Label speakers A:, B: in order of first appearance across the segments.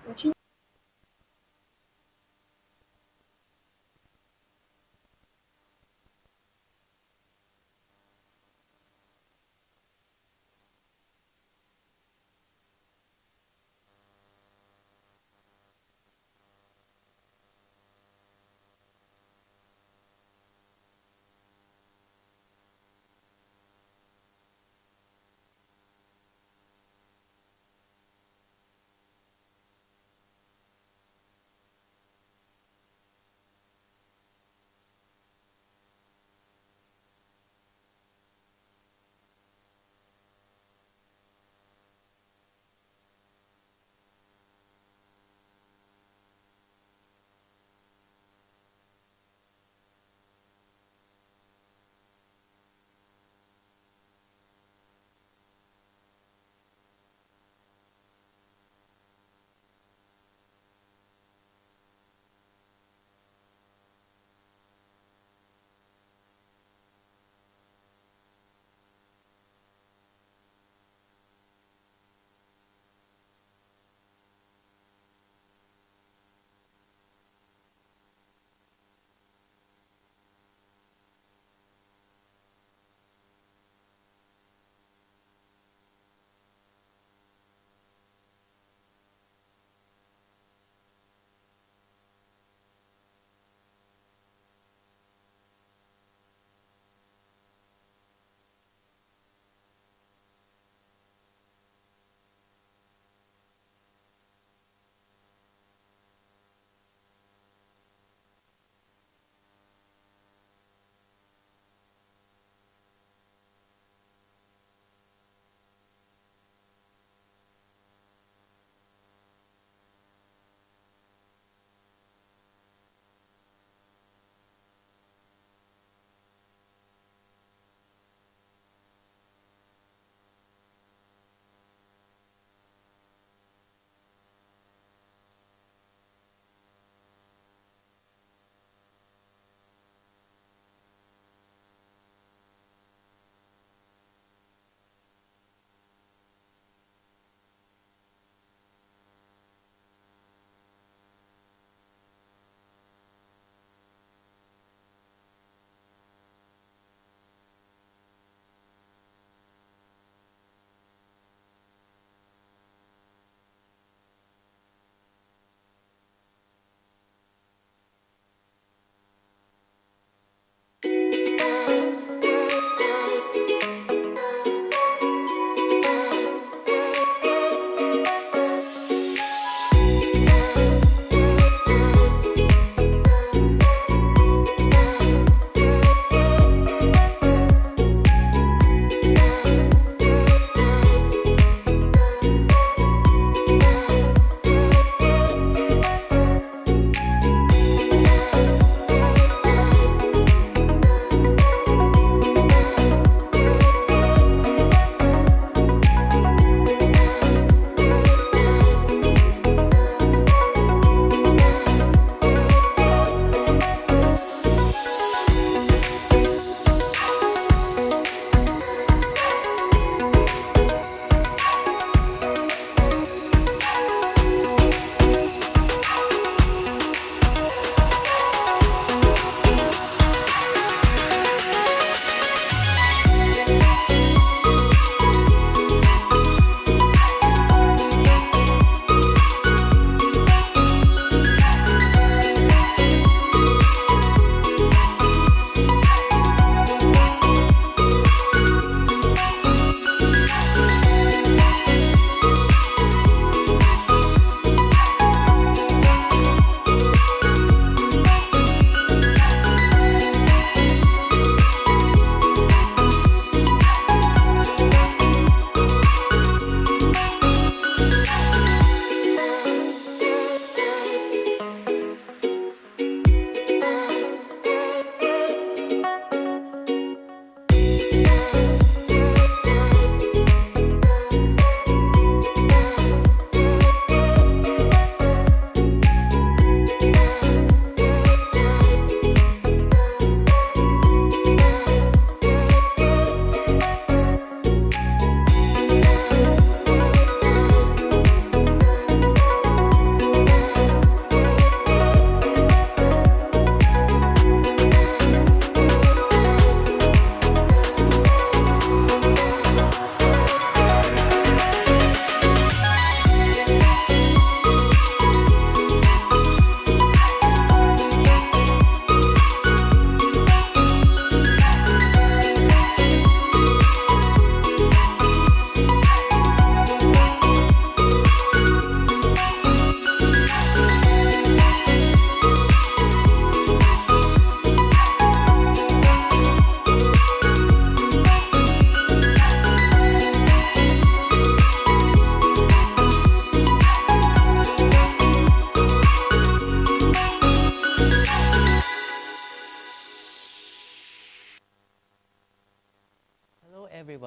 A: Actually,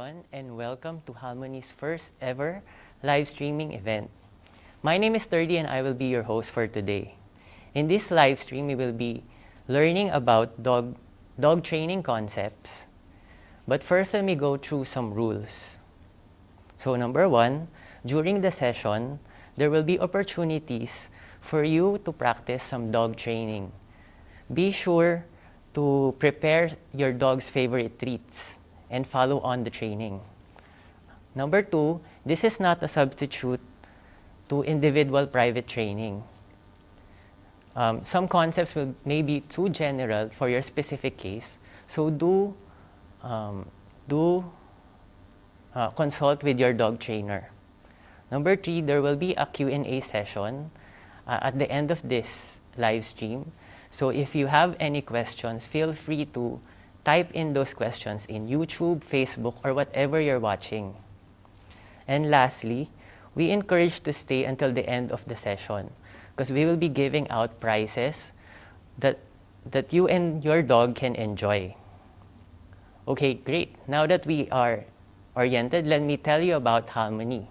A: everyone, and welcome to HAImony's first ever live streaming event. My name is Theresa and I will be your host for today. In this live stream, we will be learning about dog training concepts. But first, let me go through some rules. So number one, during the session, there will be opportunities for you to practice some dog training. Be sure to prepare your dog's favorite treats and follow on the training. Number two, this is not a substitute to individual private training. Some concepts may be too general for your specific case, so do consult with your dog trainer. Number three, there will be a Q&A session at the end of this live stream. So if you have any questions, feel free to type in those questions in YouTube, Facebook, or whatever you're watching. And lastly, we encourage to stay until the end of the session because we will be giving out prizes that you and your dog can enjoy. Okay, great. Now that we are oriented, let me tell you about HAImony.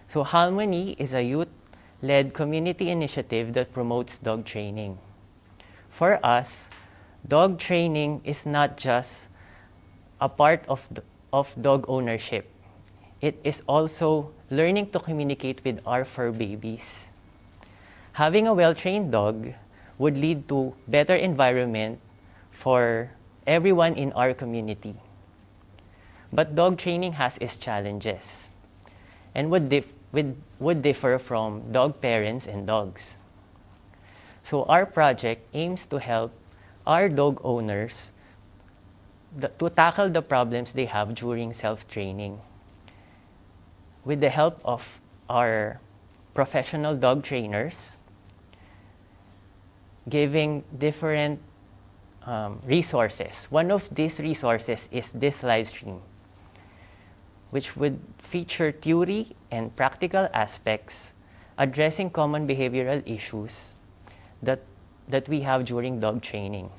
A: So HAImony is a youth-led community initiative that promotes dog training. For us, dog training is not just a part of dog ownership. It is also learning to communicate with our fur babies. Having a well-trained dog would lead to better environment for everyone in our community. But dog training has its challenges and would differ from dog parents and dogs. So our project aims to help our dog owners to tackle the problems they have during self-training. With the help of our professional dog trainers, giving different resources. One of these resources is this live stream, which would feature theory and practical aspects addressing common behavioral issues that we have during dog training.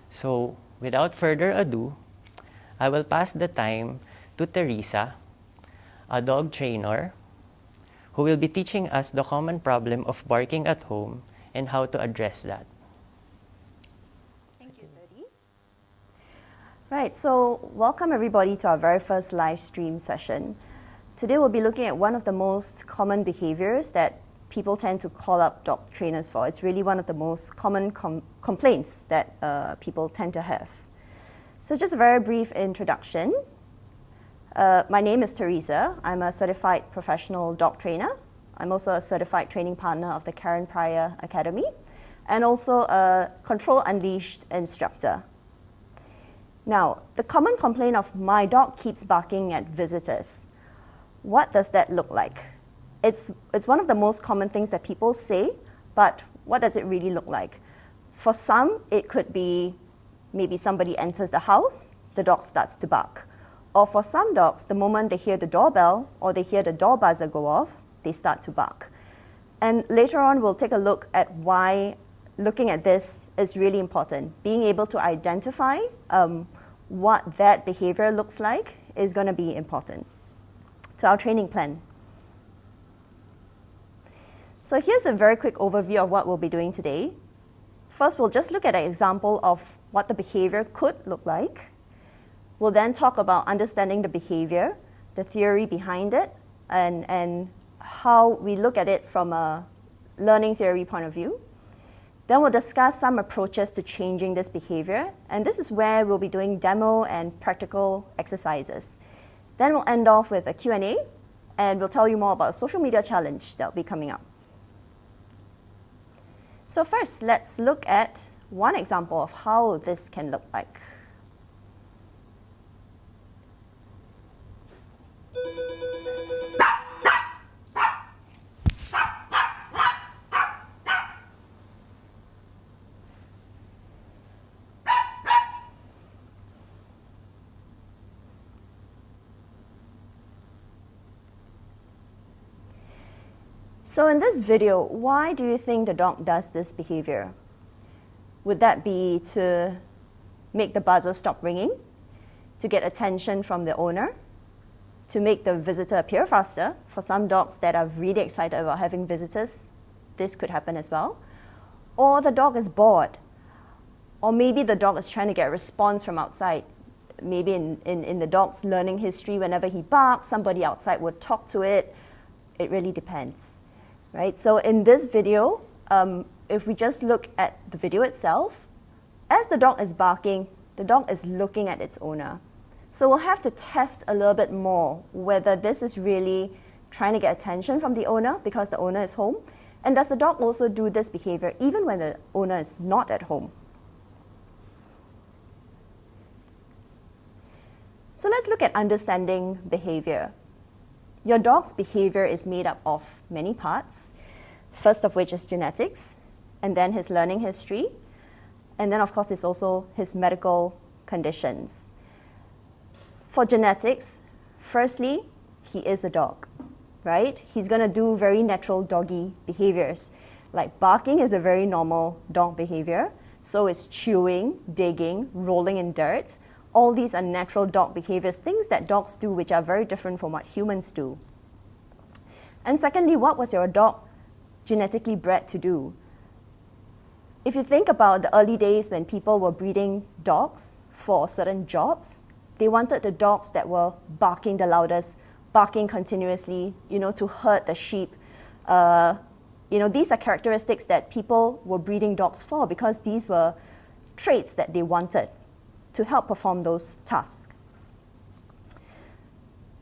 A: So, without further ado, I will pass the time to Theresa, a dog trainer, who will be teaching us the common problem of barking at home and how to address that.
B: Thank you, Thirty. Right, so welcome everybody to our very first live stream session. Today we'll be looking at one of the most common behaviors that people tend to call up dog trainers for. It's really one of the most common complaints that people tend to have. So just a very brief introduction. My name is Theresa. I'm a certified professional dog trainer. I'm also a certified training partner of the Karen Pryor Academy and also a Control Unleashed instructor. Now, the common complaint of my dog keeps barking at visitors. What does that look like? It's one of the most common things that people say, but what does it really look like? For some, it could be maybe somebody enters the house, the dog starts to bark. Or for some dogs, the moment they hear the doorbell or they hear the door buzzer go off, they start to bark. And later on, we'll take a look at why looking at this is really important. Being able to identify what that behavior looks like is going to be important to our training plan. So here's a very quick overview of what we'll be doing today. First, we'll just look at an example of what the behavior could look like. We'll then talk about understanding the behavior, the theory behind it, and how we look at it from a learning theory point of view. Then we'll discuss some approaches to changing this behavior, and this is where we'll be doing demo and practical exercises. Then we'll end off with a Q&A, and we'll tell you more about a social media challenge that'll be coming up. So first, let's look at one example of how this can look like. So in this video, why do you think the dog does this behavior? Would that be to make the buzzer stop ringing? to get attention from the owner, to make the visitor appear faster. For some dogs that are really excited about having visitors, this could happen as well. Or the dog is bored. Or maybe the dog is trying to get a response from outside. Maybe in the dog's learning history, whenever he barks, somebody outside would talk to it. It really depends, right? So in this video, if we just look at the video itself, as the dog is barking, the dog is looking at its owner. So we'll have to test a little bit more whether this is really trying to get attention from the owner because the owner is home. And does the dog also do this behavior even when the owner is not at home? So let's look at understanding behavior. Your dog's behavior is made up of many parts, first of which is genetics, and then his learning history, and then of course it's also his medical conditions. For genetics, firstly, he is a dog, right? He's going to do very natural doggy behaviors. Like barking is a very normal dog behavior. So is chewing, digging, rolling in dirt. All these are natural dog behaviors, things that dogs do which are very different from what humans do. And secondly, what was your dog genetically bred to do? If you think about the early days when people were breeding dogs for certain jobs, they wanted the dogs that were barking the loudest, barking continuously, to herd the sheep. These are characteristics that people were breeding dogs for because these were traits that they wanted to help perform those tasks.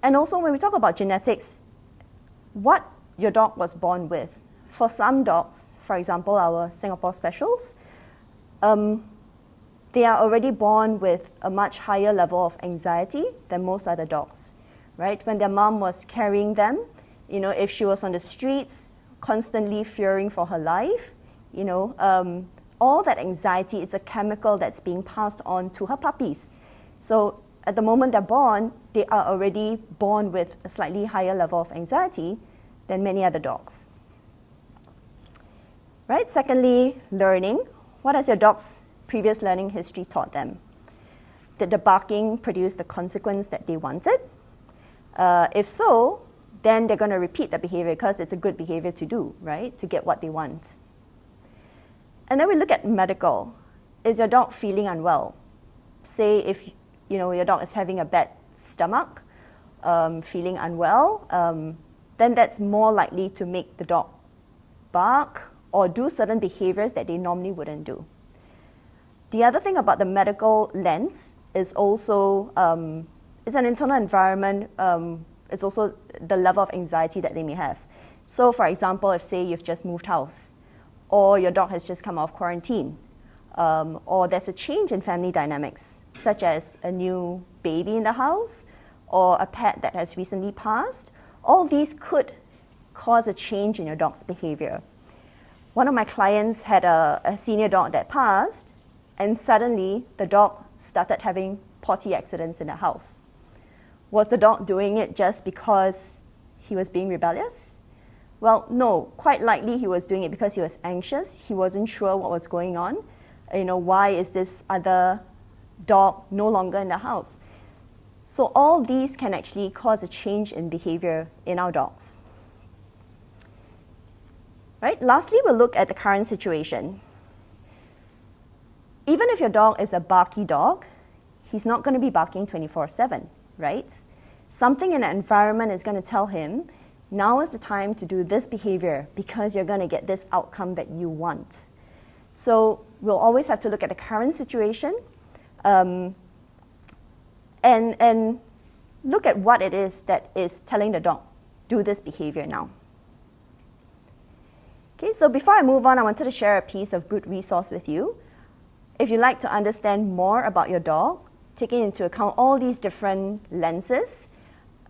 B: And also when we talk about genetics, what your dog was born with. For some dogs, for example, our Singapore Specials, they are already born with a much higher level of anxiety than most other dogs, right? When their mom was carrying them, if she was on the streets, constantly fearing for her life, all that anxiety, it's a chemical that's being passed on to her puppies. So at the moment they're born, they are already born with a slightly higher level of anxiety than many other dogs. Right? Secondly, learning. What has your dog's previous learning history taught them? Did the barking produce the consequence that they wanted? If so, then they're going to repeat the behavior because it's a good behavior to do, right? To get what they want. And then we look at medical. Is your dog feeling unwell? Say if your dog is having a bad stomach, feeling unwell, then that's more likely to make the dog bark or do certain behaviors that they normally wouldn't do. The other thing about the medical lens is also it's an internal environment. It's also the level of anxiety that they may have. So for example, if say you've just moved house, or your dog has just come out of quarantine, or there's a change in family dynamics, such as a new baby in the house, or a pet that has recently passed, all these could cause a change in your dog's behavior. One of my clients had a senior dog that passed, and suddenly the dog started having potty accidents in the house. Was the dog doing it just because he was being rebellious? Well, no, quite likely he was doing it because he was anxious. He wasn't sure what was going on. Why is this other dog no longer in the house? So all these can actually cause a change in behavior in our dogs. Right? Lastly, we'll look at the current situation. Even if your dog is a barky dog, he's not going to be barking 24/7, right? Something in the environment is going to tell him, now is the time to do this behavior because you're going to get this outcome that you want. So we'll always have to look at the current situation and look at what it is that is telling the dog, do this behavior now. Okay, so before I move on, I wanted to share a piece of good resource with you. If you'd like to understand more about your dog, taking into account all these different lenses,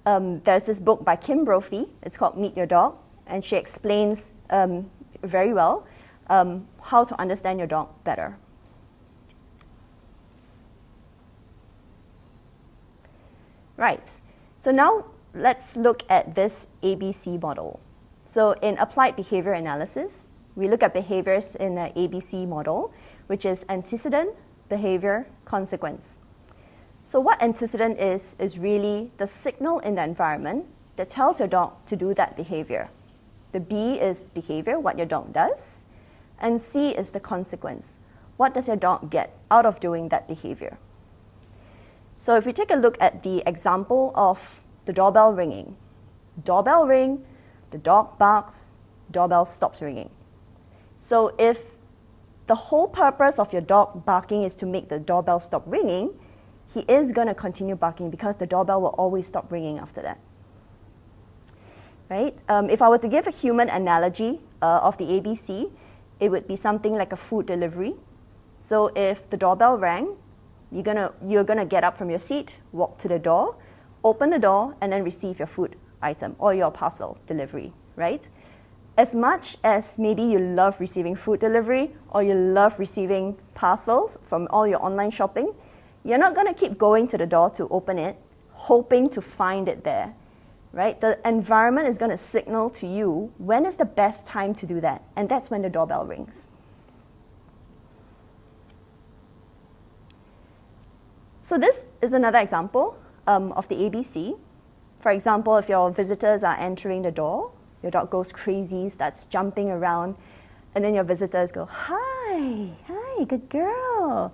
B: there's this book by Kim Brophy. It's called Meet Your Dog, and she explains very well how to understand your dog better. Right, so now let's look at this ABC model. So in applied behavior analysis, we look at behaviors in an ABC model, which is antecedent, behavior, consequence. So what antecedent is really the signal in the environment that tells your dog to do that behavior. The B is behavior, what your dog does, and C is the consequence. What does your dog get out of doing that behavior? So if we take a look at the example of the doorbell ringing. Doorbell ring, the dog barks, doorbell stops ringing. So if the whole purpose of your dog barking is to make the doorbell stop ringing, he is going to continue barking because the doorbell will always stop ringing after that. Right? If I were to give a human analogy of the ABC, it would be something like a food delivery. So if the doorbell rang, you're gonna get up from your seat, walk to the door, open the door, and then receive your food item or your parcel delivery, right? As much as maybe you love receiving food delivery or you love receiving parcels from all your online shopping, you're not gonna keep going to the door to open it, hoping to find it there, right? The environment is gonna signal to you when is the best time to do that, and that's when the doorbell rings. So this is another example of the ABC. For example, if your visitors are entering the door, your dog goes crazy, starts jumping around, and then your visitors go, hi, good girl.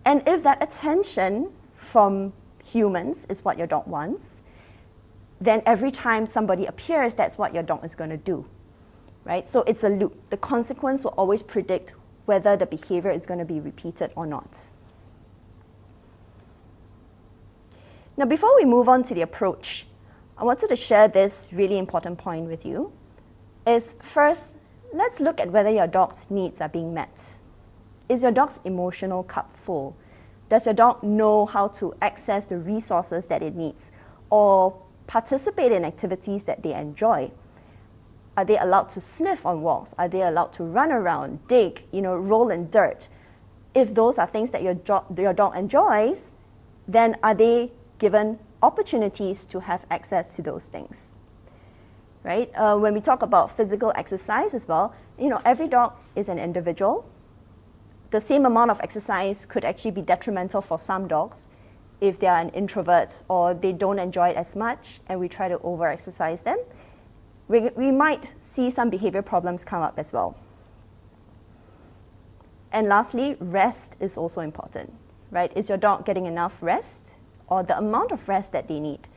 B: And if that attention from humans is what your dog wants, then every time somebody appears, that's what your dog is going to do, right? So it's a loop. The consequence will always predict whether the behavior is going to be repeated or not. Now, before we move on to the approach, I wanted to share this really important point with you. Is first, let's look at whether your dog's needs are being met. Is your dog's emotional cup full? Does your dog know how to access the resources that it needs or participate in activities that they enjoy? Are they allowed to sniff on walks? Are they allowed to run around, dig, roll in dirt? If those are things that your dog enjoys, then are they given opportunities to have access to those things, right? When we talk about physical exercise as well, every dog is an individual. The same amount of exercise could actually be detrimental for some dogs if they are an introvert or they don't enjoy it as much and we try to over-exercise them. We might see some behavior problems come up as well. And lastly, rest is also important, right? Is your dog getting enough rest or the amount of rest that they need?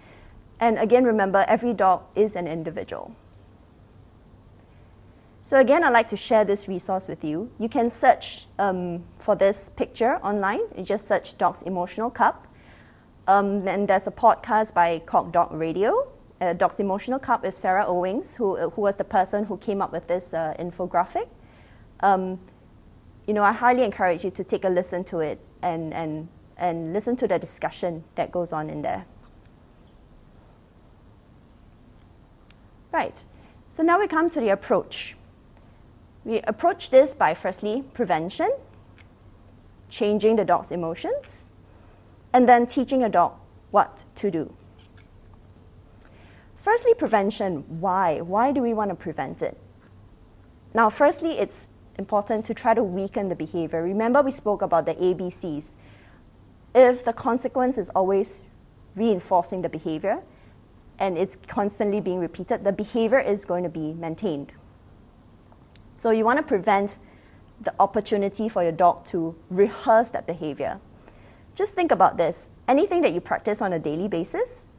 B: And again, remember, every dog is an individual. So again, I'd like to share this resource with you. You can search for this picture online. You just search Dog's Emotional Cup. And there's a podcast by Cock Dog Radio, Dog's Emotional Cup with Sarah Owings, who was the person who came up with this infographic. I highly encourage you to take a listen to it and listen to the discussion that goes on in there. Right, so now we come to the approach. We approach this by firstly prevention, changing the dog's emotions, and then teaching a dog what to do. Firstly, prevention. Why? Why do we want to prevent it? Now, firstly, it's important to try to weaken the behavior. Remember we spoke about the ABCs. If the consequence is always reinforcing the behavior and it's constantly being repeated, the behavior is going to be maintained. So you want to prevent the opportunity for your dog to rehearse that behavior. Just think about this. Anything that you practice on a daily basis,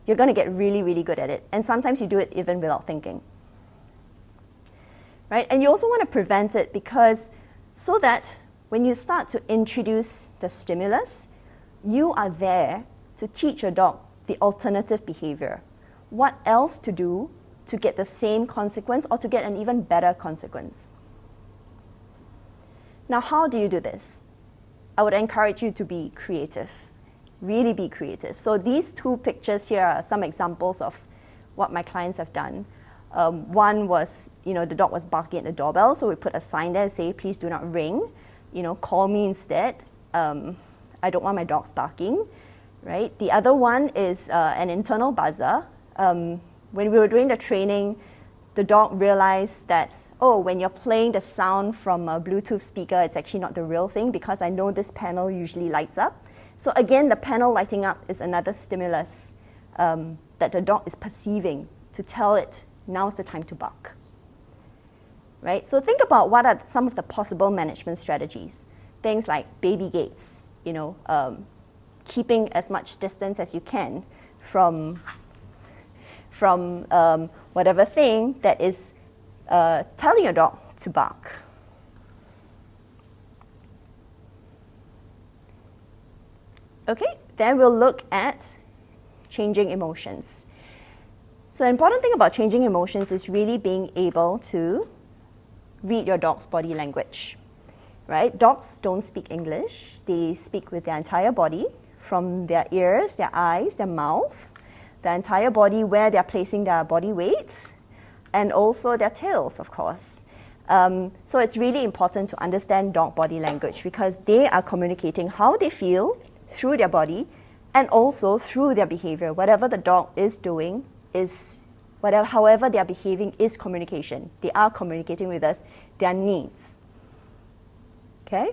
B: you're going to get really, really good at it. And sometimes you do it even without thinking. Right? And you also want to prevent it because so that when you start to introduce the stimulus, you are there to teach your dog the alternative behavior. What else to do to get the same consequence or to get an even better consequence. Now, how do you do this? I would encourage you to be creative. Really be creative. So these two pictures here are some examples of what my clients have done. One was, the dog was barking at the doorbell, so we put a sign there say, please do not ring, call me instead. I don't want my dogs barking, right? The other one is an internal buzzer. When we were doing the training, the dog realized that, when you're playing the sound from a Bluetooth speaker, it's actually not the real thing because I know this panel usually lights up. So again, the panel lighting up is another stimulus that the dog is perceiving to tell it, now's the time to bark. Right? So think about what are some of the possible management strategies. Things like baby gates, keeping as much distance as you can from whatever thing that is telling your dog to bark. Okay, then we'll look at changing emotions. So an important thing about changing emotions is really being able to read your dog's body language, right? Dogs don't speak English. They speak with their entire body, from their ears, their eyes, their mouth, the entire body where they're placing their body weight, and also their tails, of course. So it's really important to understand dog body language because they are communicating how they feel through their body and also through their behavior. Whatever the dog is doing is, however they are behaving is communication. They are communicating with us their needs. Okay?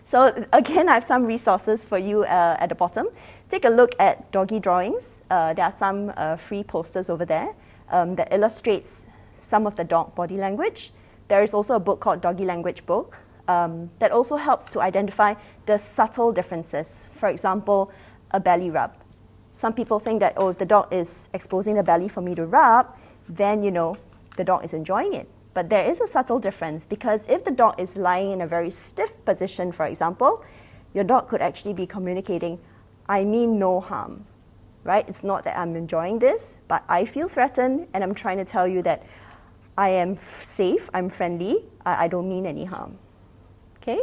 B: So again, I have some resources for you at the bottom. Take a look at doggy drawings. There are some free posters over there that illustrates some of the dog body language. There is also a book called Doggy Language Book that also helps to identify the subtle differences. For example, a belly rub. Some people think that, if the dog is exposing the belly for me to rub, then, the dog is enjoying it. But there is a subtle difference because if the dog is lying in a very stiff position, for example, your dog could actually be communicating, I mean no harm, right? It's not that I'm enjoying this, but I feel threatened and I'm trying to tell you that I am safe, I'm friendly, I don't mean any harm. Okay?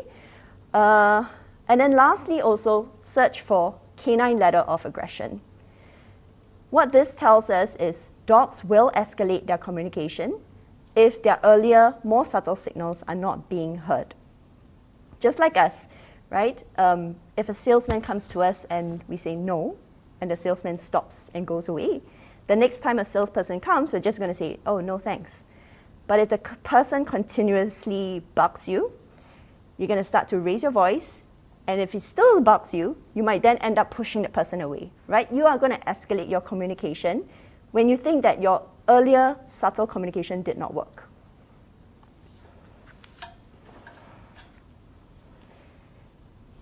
B: And then lastly also, search for canine ladder of aggression. What this tells us is dogs will escalate their communication if their earlier, more subtle signals are not being heard. Just like us, right? If a salesman comes to us and we say no, and the salesman stops and goes away, the next time a salesperson comes, we're just going to say, oh, no thanks. But if the person continuously bugs you, you're going to start to raise your voice, and if he still bugs you, you might then end up pushing the person away, right? You are going to escalate your communication when you think that your earlier subtle communication did not work.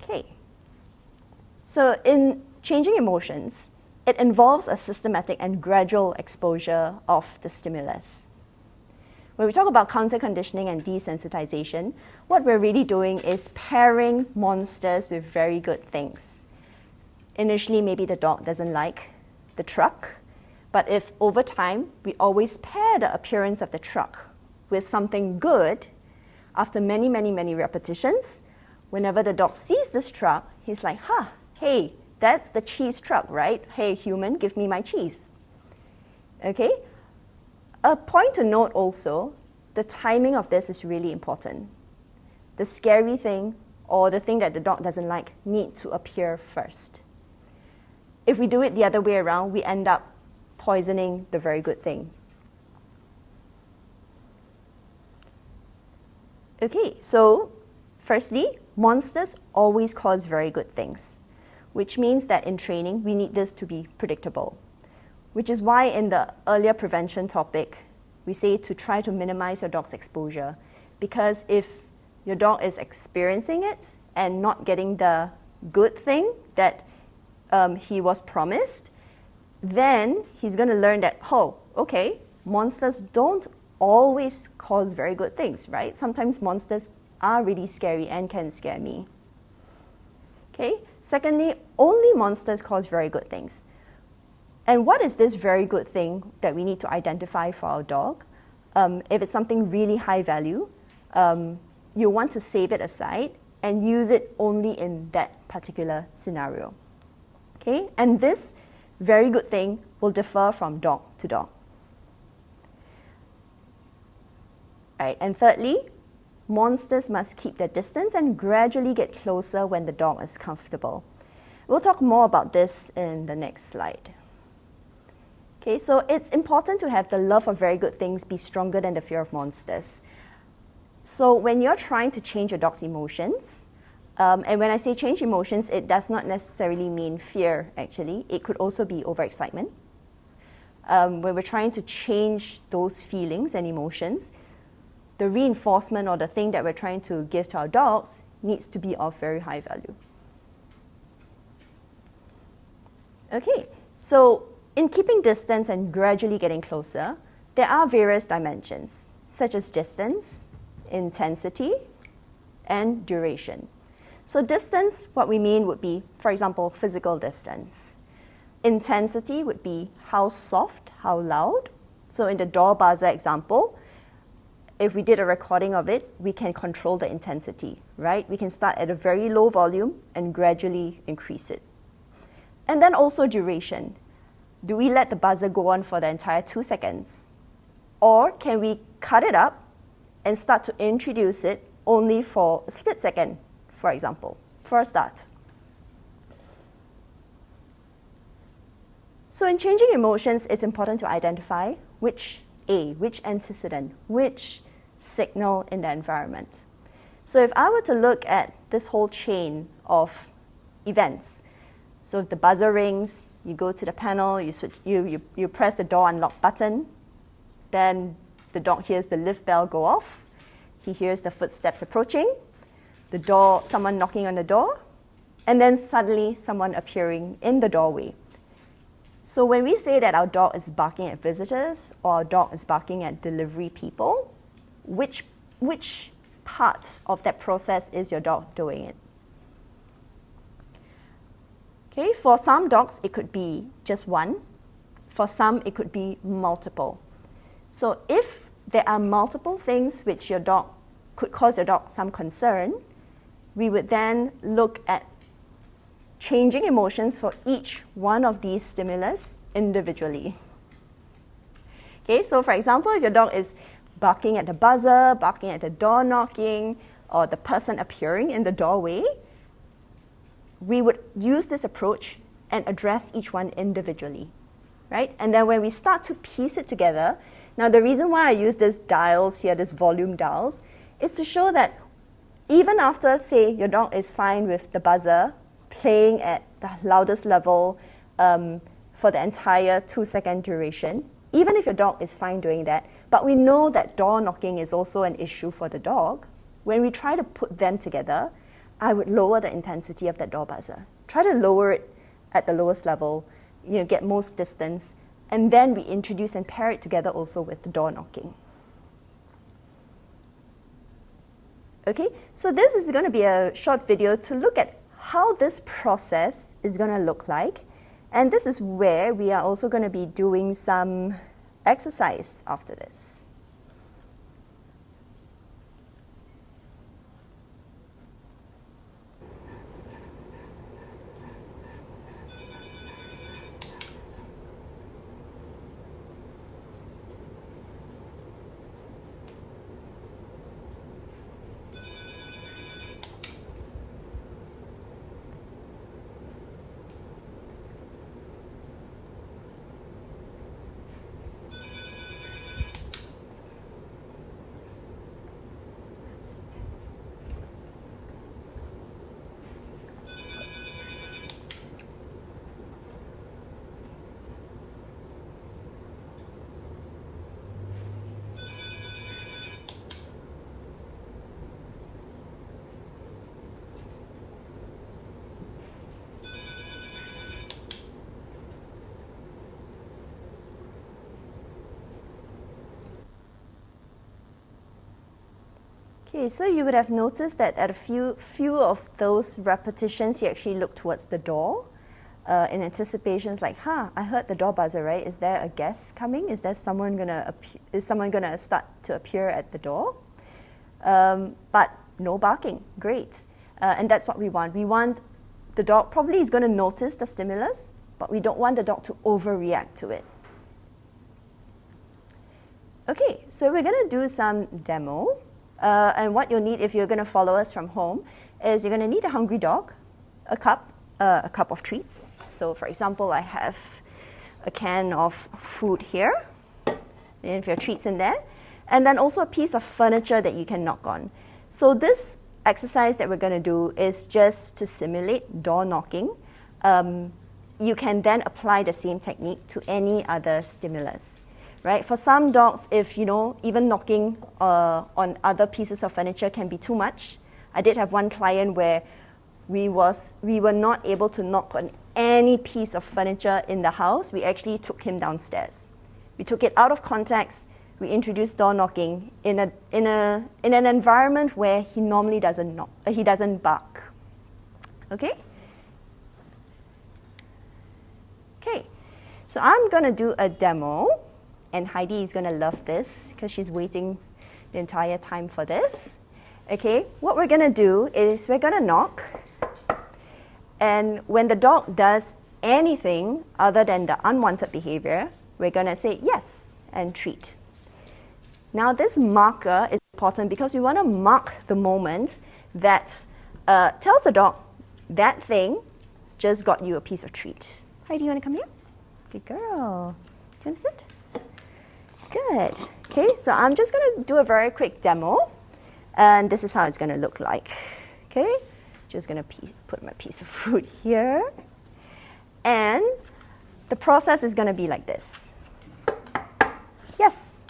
B: Okay. So in changing emotions, it involves a systematic and gradual exposure of the stimulus. When we talk about counterconditioning and desensitization, what we're really doing is pairing monsters with very good things. Initially, maybe the dog doesn't like the truck, but if over time we always pair the appearance of the truck with something good, after many, many, many repetitions, whenever the dog sees this truck, he's like, hey, that's the cheese truck, right? Hey, human, give me my cheese. Okay? A point to note also, the timing of this is really important. The scary thing or the thing that the dog doesn't like need to appear first. If we do it the other way around, we end up poisoning the very good thing. Okay, so firstly, monsters always cause very good things, which means that in training, we need this to be predictable. Which is why in the earlier prevention topic, we say to try to minimize your dog's exposure. Because if your dog is experiencing it and not getting the good thing that he was promised, then he's going to learn that, okay, monsters don't always cause very good things, right? Sometimes monsters are really scary and can scare me. Okay. Secondly, only monsters cause very good things. And what is this very good thing that we need to identify for our dog? If it's something really high value, you want to save it aside and use it only in that particular scenario. Okay? And this very good thing will differ from dog to dog. Right. And thirdly, monsters must keep their distance and gradually get closer when the dog is comfortable. We'll talk more about this in the next slide. Okay, so it's important to have the love of very good things be stronger than the fear of monsters. So when you're trying to change your dog's emotions, And when I say change emotions, it does not necessarily mean fear, actually. It could also be overexcitement. When we're trying to change those feelings and emotions, the reinforcement or the thing that we're trying to give to our dogs needs to be of very high value. Okay, so in keeping distance and gradually getting closer, there are various dimensions, such as distance, intensity, and duration. So distance, what we mean would be, for example, physical distance. Intensity would be how soft, how loud. So in the door buzzer example, if we did a recording of it, we can control the intensity, right? We can start at a very low volume and gradually increase it. And then also duration. Do we let the buzzer go on for the entire 2 seconds? Or can we cut it up and start to introduce it only for a split second, for example, for a start? So in changing emotions, it's important to identify which antecedent, which signal in the environment. So if I were to look at this whole chain of events, so if the buzzer rings, you go to the panel, you press the door unlock button, then the dog hears the lift bell go off, he hears the footsteps approaching, someone knocking on the door, and then suddenly someone appearing in the doorway. So when we say that our dog is barking at visitors or our dog is barking at delivery people, which part of that process is your dog doing it? Okay, for some dogs, it could be just one. For some, it could be multiple. So if there are multiple things which could cause your dog some concern, we would then look at changing emotions for each one of these stimulus individually. Okay, so for example, if your dog is barking at the buzzer, barking at the door knocking, or the person appearing in the doorway, we would use this approach and address each one individually, right? And then when we start to piece it together, now the reason why I use these dials here, these volume dials, is to show that even after, say, your dog is fine with the buzzer playing at the loudest level for the entire 2-second duration, even if your dog is fine doing that, but we know that door knocking is also an issue for the dog, when we try to put them together, I would lower the intensity of that door buzzer. Try to lower it at the lowest level, get most distance, and then we introduce and pair it together also with the door knocking. Okay, so this is going to be a short video to look at how this process is going to look like. And this is where we are also going to be doing some exercise after this. Okay, so you would have noticed that at a few of those repetitions, you actually look towards the door in anticipation. It's like, I heard the door buzzer, right? Is there a guest coming? Is someone gonna start to appear at the door? But no barking, great. And that's what we want. We want the dog probably is gonna notice the stimulus, but we don't want the dog to overreact to it. Okay, so we're gonna do some demo. And what you'll need if you're going to follow us from home is you're going to need a hungry dog, a cup of treats. So for example, I have a can of food here, and if your treats in there, and then also a piece of furniture that you can knock on. So this exercise that we're going to do is just to simulate door knocking. You can then apply the same technique to any other stimulus, right? For some dogs, if even knocking on other pieces of furniture can be too much. I did have one client where we were not able to knock on any piece of furniture in the house. We actually took him downstairs. We took it out of context. We introduced door knocking in an environment where he normally doesn't knock. He doesn't bark. Okay. Okay, so I'm going to do a demo, and Heidi is going to love this because she's waiting the entire time for this. Okay, what we're going to do is we're going to knock, and when the dog does anything other than the unwanted behavior, we're going to say yes and treat. Now this marker is important because we want to mark the moment that tells the dog that thing just got you a piece of treat. Heidi, you want to come here? Good girl. Do you want to sit? Good. Okay, so I'm just going to do a very quick demo. And this is how it's going to look like. Okay, just going to put my piece of fruit here. And the process is going to be like this. Yes.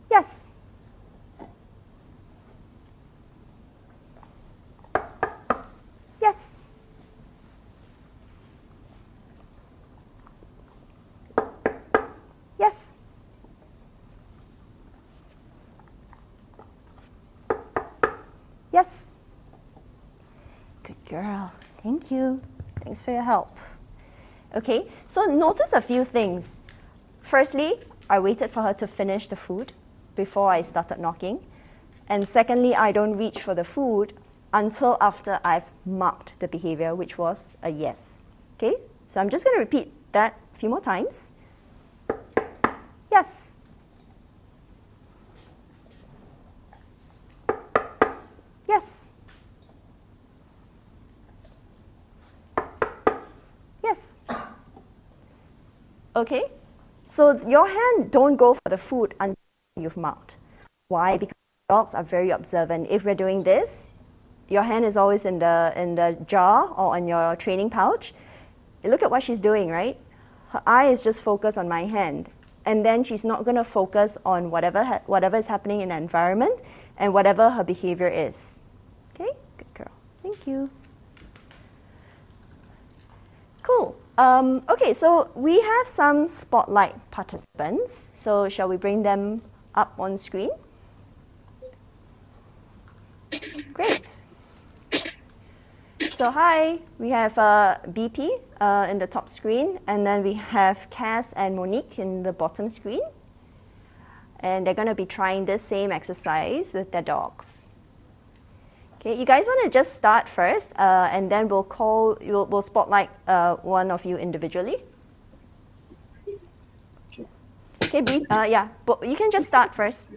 B: Yes. Yes. Yes. Yes. Good girl. Thank you. Thanks for your help. Okay, so notice a few things. Firstly, I waited for her to finish the food before I started knocking. And secondly, I don't reach for the food until after I've marked the behavior, which was a yes. Okay, so I'm just going to repeat that a few more times. Yes. Yes. Yes. Okay, so your hand don't go for the food until you've marked. Why? Because dogs are very observant. If we're doing this, your hand is always in the jar or in your training pouch. Look at what she's doing, right? Her eye is just focused on my hand. And then she's not going to focus on whatever is happening in the environment and whatever her behavior is. Okay, good girl. Thank you. Cool. Okay, so we have some spotlight participants. So shall we bring them up on screen? Great. So hi, we have BP in the top screen, and then we have Cass and Monique in the bottom screen. And they're going to be trying this same exercise with their dogs. Okay, you guys want to just start first, and then we'll spotlight one of you individually. Okay, B, yeah, but you can just start first.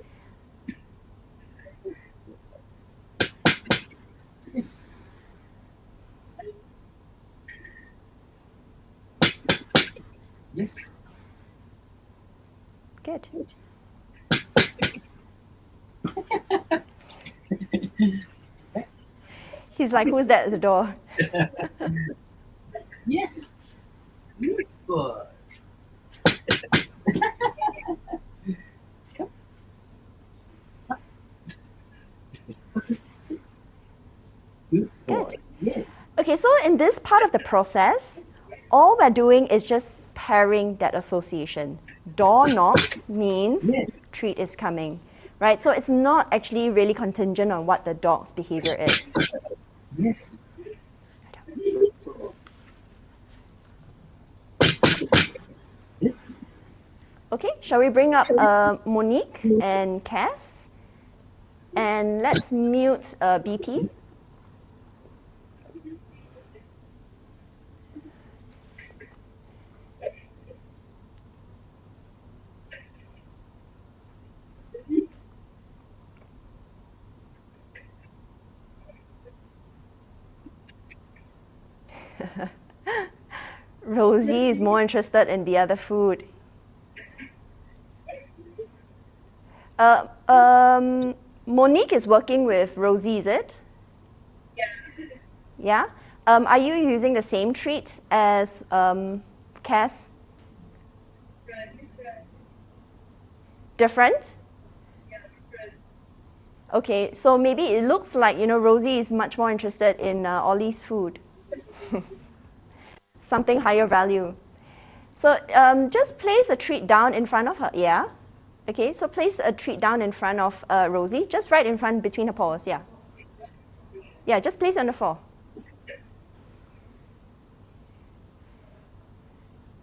C: Yes.
B: Good. He's like, who's that at the door?
C: Yes. Good boy. Good boy.
B: Good.
C: Yes.
B: Okay, so in this part of the process, all we're doing is just pairing that association. Door knocks means
C: Yes.
B: treat is coming, right? So it's not actually really contingent on what the dog's behavior is.
C: Yes. Yes.
B: Okay, shall we bring up Monique and Cass? And let's mute BP. Rosie is more interested in the other food. Monique is working with Rosie, is it? Yeah? Are you using the same treat as Cass? Different? Okay, so maybe it looks like, Rosie is much more interested in Ollie's food. Something higher value. So just place a treat down in front of her, yeah? Okay, so place a treat down in front of Rosie, just right in front between her paws, yeah. Yeah, just place it on the floor.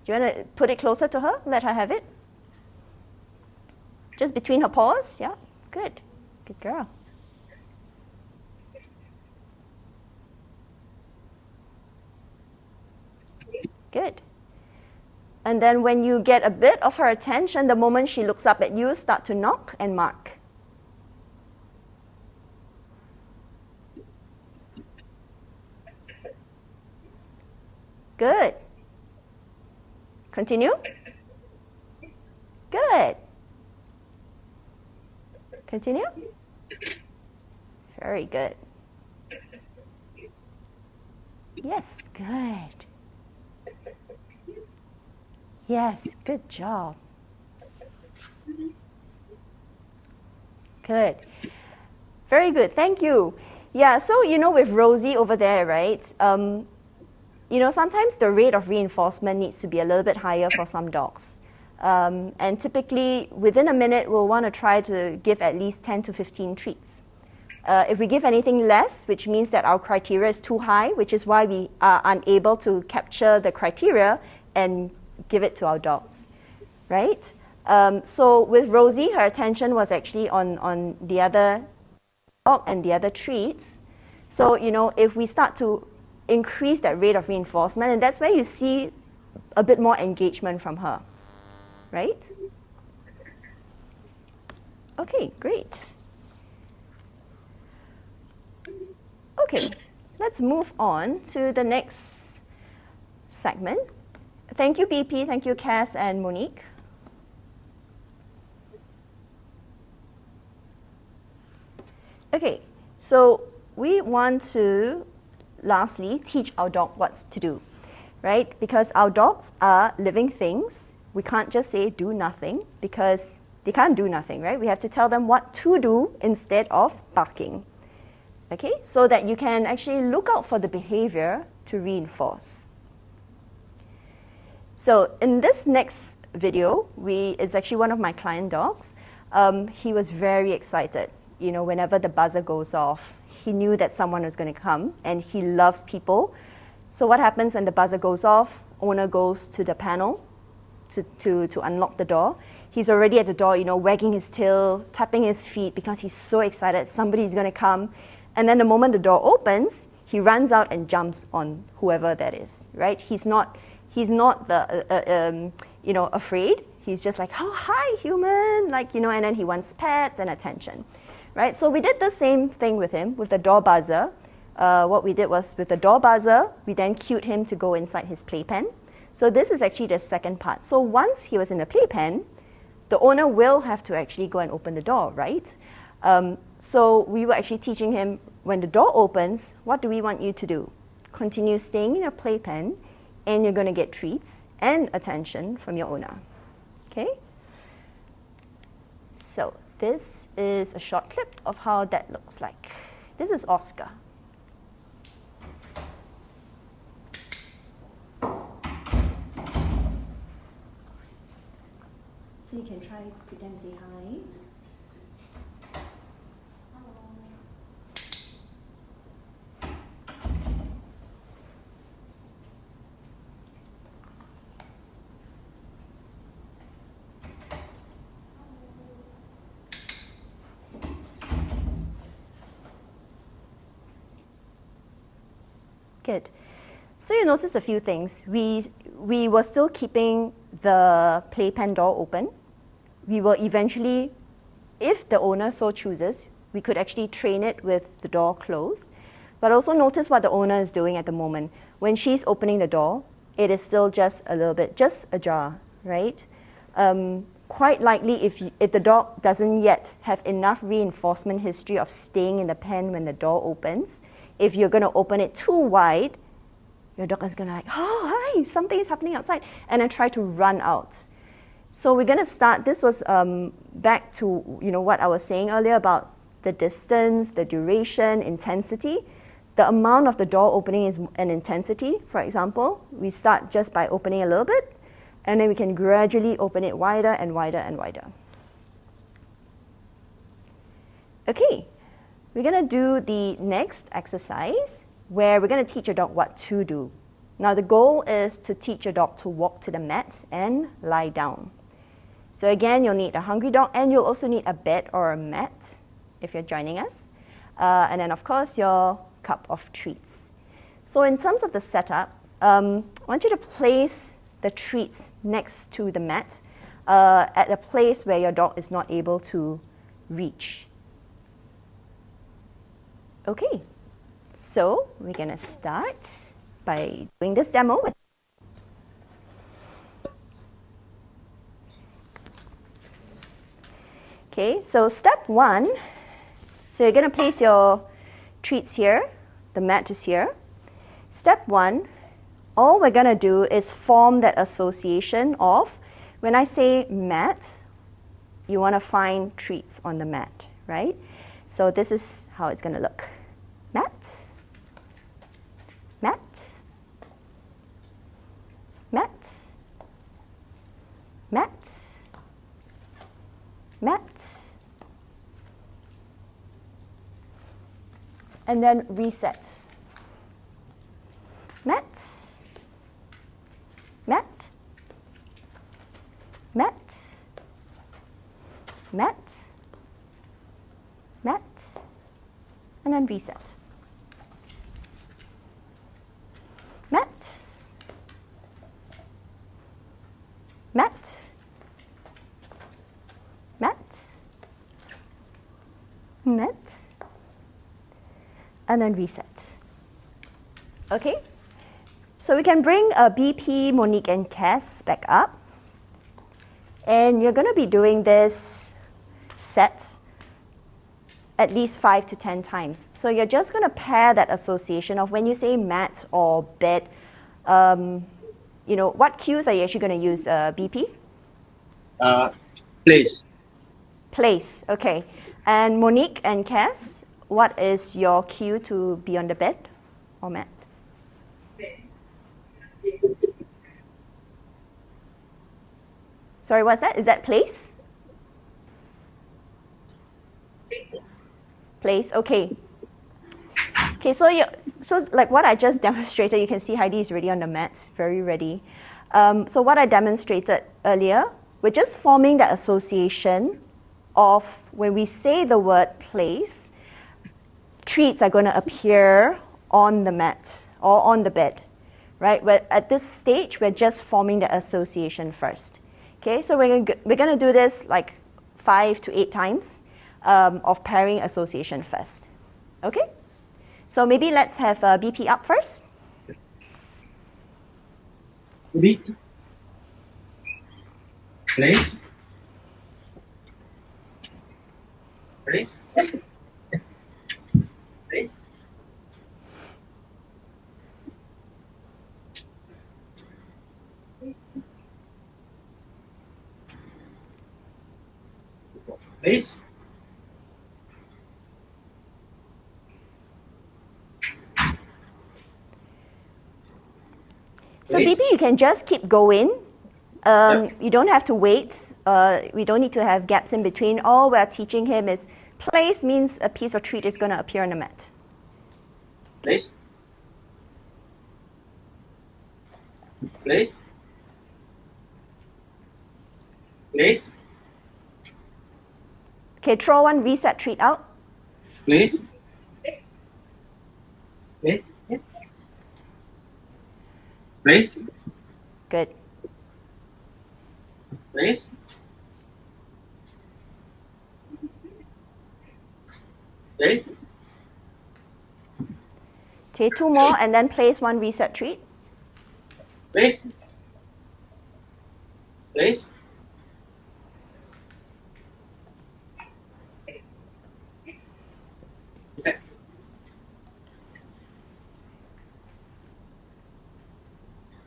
B: Do you want to put it closer to her? Let her have it? Just between her paws, yeah? Good. Good girl. Good. And then when you get a bit of her attention, the moment she looks up at you, start to knock and mark. Good. Continue. Good. Continue. Very good. Yes, good. Yes, good job. Good. Very good, thank you. Yeah, so with Rosie over there, right, sometimes the rate of reinforcement needs to be a little bit higher for some dogs. And typically, within a minute, we'll want to try to give at least 10 to 15 treats. If we give anything less, which means that our criteria is too high, which is why we are unable to capture the criteria and give it to our dogs, right? So with Rosie, her attention was actually on the other dog and the other treats. So, if we start to increase that rate of reinforcement, and that's where you see a bit more engagement from her, right? Okay, great. Okay, let's move on to the next segment. Thank you, BP. Thank you, Cass and Monique. Okay, so we want to, lastly, teach our dog what to do, right? Because our dogs are living things. We can't just say do nothing because they can't do nothing, right? We have to tell them what to do instead of barking. Okay, so that you can actually look out for the behavior to reinforce. So in this next video, it's actually one of my client dogs. He was very excited. Whenever the buzzer goes off, he knew that someone was going to come, and he loves people. So what happens when the buzzer goes off? Owner goes to the panel to unlock the door. He's already at the door, wagging his tail, tapping his feet because he's so excited somebody's going to come. And then the moment the door opens, he runs out and jumps on whoever that is, right? He's not afraid. He's just like, oh, hi, human, and then he wants pets and attention, right? So we did the same thing with him with the door buzzer. What we did was with the door buzzer, we then cued him to go inside his playpen. So this is actually the second part. So once he was in the playpen, the owner will have to actually go and open the door, right? So we were actually teaching him, when the door opens, what do we want you to do? Continue staying in your playpen, and you're going to get treats and attention from your owner. Okay? So this is a short clip of how that looks like. This is Oscar. So you can try pretend to say hi. Good. So you notice a few things. We were still keeping the playpen door open. We will eventually, if the owner so chooses, we could actually train it with the door closed. But also notice what the owner is doing at the moment. When she's opening the door, it is still just a little bit, just ajar, right? Quite likely, if the dog doesn't yet have enough reinforcement history of staying in the pen when the door opens, if you're going to open it too wide, your dog is going to like, oh, hi, something is happening outside, and then try to run out. So we're going to start, this was back to what I was saying earlier about the distance, the duration, intensity. The amount of the door opening is an intensity, for example. We start just by opening a little bit, and then we can gradually open it wider and wider and wider. Okay, we're going to do the next exercise where we're going to teach your dog what to do. Now the goal is to teach your dog to walk to the mat and lie down. So again, you'll need a hungry dog, and you'll also need a bed or a mat if you're joining us. And then of course your cup of treats. So in terms of the setup, I want you to place the treats next to the mat at a place where your dog is not able to reach. Okay, so we're going to start by doing this demo. Okay, so step 1, so you're going to place your treats here, the mat is here. Step 1, all we're going to do is form that association of, when I say mat, you want to find treats on the mat, right? So this is how it's going to look. Mat, mat, mat, mat, mat, and then reset. Mat, mat, mat, mat, mat, and then reset. Mat, mat, mat, mat, and then reset. Okay? So we can bring BP, Monique, and Cass back up. And you're going to be doing this set at least 5 to 10 times. So you're just going to pair that association of when you say mat or bed, what cues are you actually going to use, BP?
C: Place.
B: Place, okay. And Monique and Cass, what is your cue to be on the bed or mat? Sorry, what's that? Is that place? Place, okay. Okay, so like what I just demonstrated, you can see Heidi is already on the mat, very ready. So what I demonstrated earlier, we're just forming the association of when we say the word place, treats are going to appear on the mat or on the bed, right? But at this stage, we're just forming the association first. Okay, so we're going to do this like 5 to 8 times of pairing association first. Okay, so maybe let's have BP up first.
C: BP. Place. Place. Place. Place.
B: So BP, you can just keep going. You don't have to wait. We don't need to have gaps in between. All we're teaching him is place means a piece of treat is going to appear on the mat.
C: Place. Place. Place.
B: Okay, throw one reset treat out.
C: Place. Place. Place.
B: Good.
C: Place. Place.
B: Okay, 2 more and then place one reset treat.
C: Place. Place.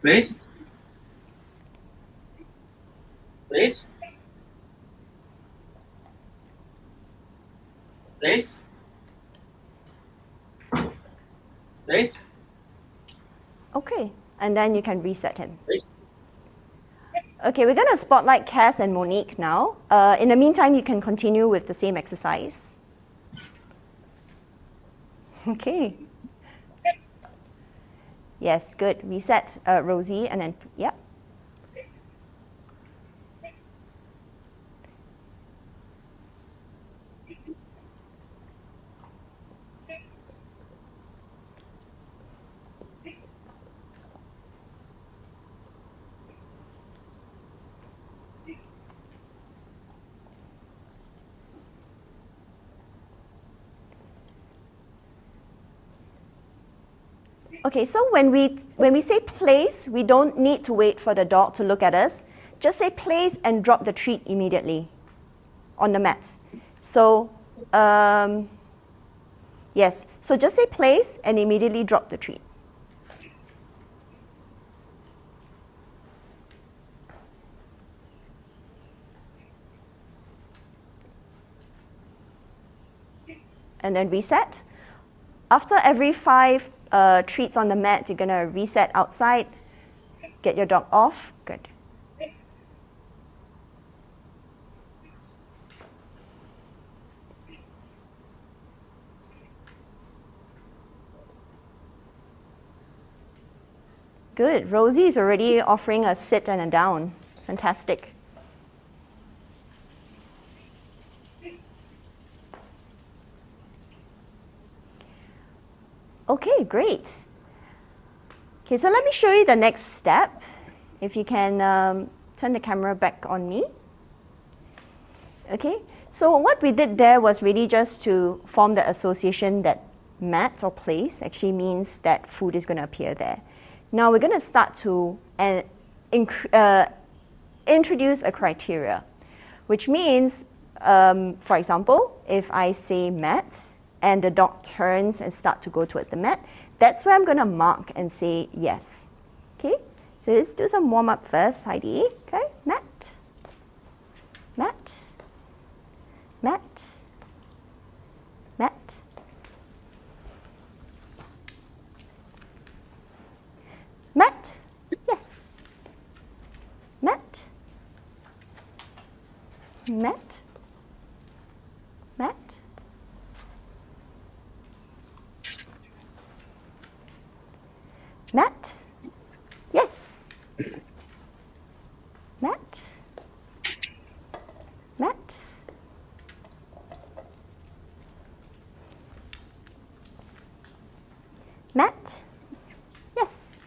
C: Please. Please. Please. Please.
B: Okay, and then you can reset him.
C: Please.
B: Okay, we're going to spotlight Cass and Monique now. In the meantime, you can continue with the same exercise. Okay. Yes, good. Reset Rosie, and then, yep. Okay, so when we say place, we don't need to wait for the dog to look at us. Just say place and drop the treat immediately on the mat. So, yes, so just say place and immediately drop the treat. And then reset. After every 5 treats on the mat, you're going to reset outside, get your dog off. Good. Good. Rosie is already offering a sit and a down. Fantastic. Okay, great. Okay, so let me show you the next step. If you can turn the camera back on me. Okay, so what we did there was really just to form the association that mat or place actually means that food is going to appear there. Now we're going to start to introduce a criteria, which means, for example, if I say mat, and the dog turns and starts to go towards the mat, that's where I'm going to mark and say yes. Okay, so let's do some warm-up first, Heidi. Okay, mat, mat, mat, mat, mat, yes, mat, mat, mat, mat, yes, mat, mat, mat, yes,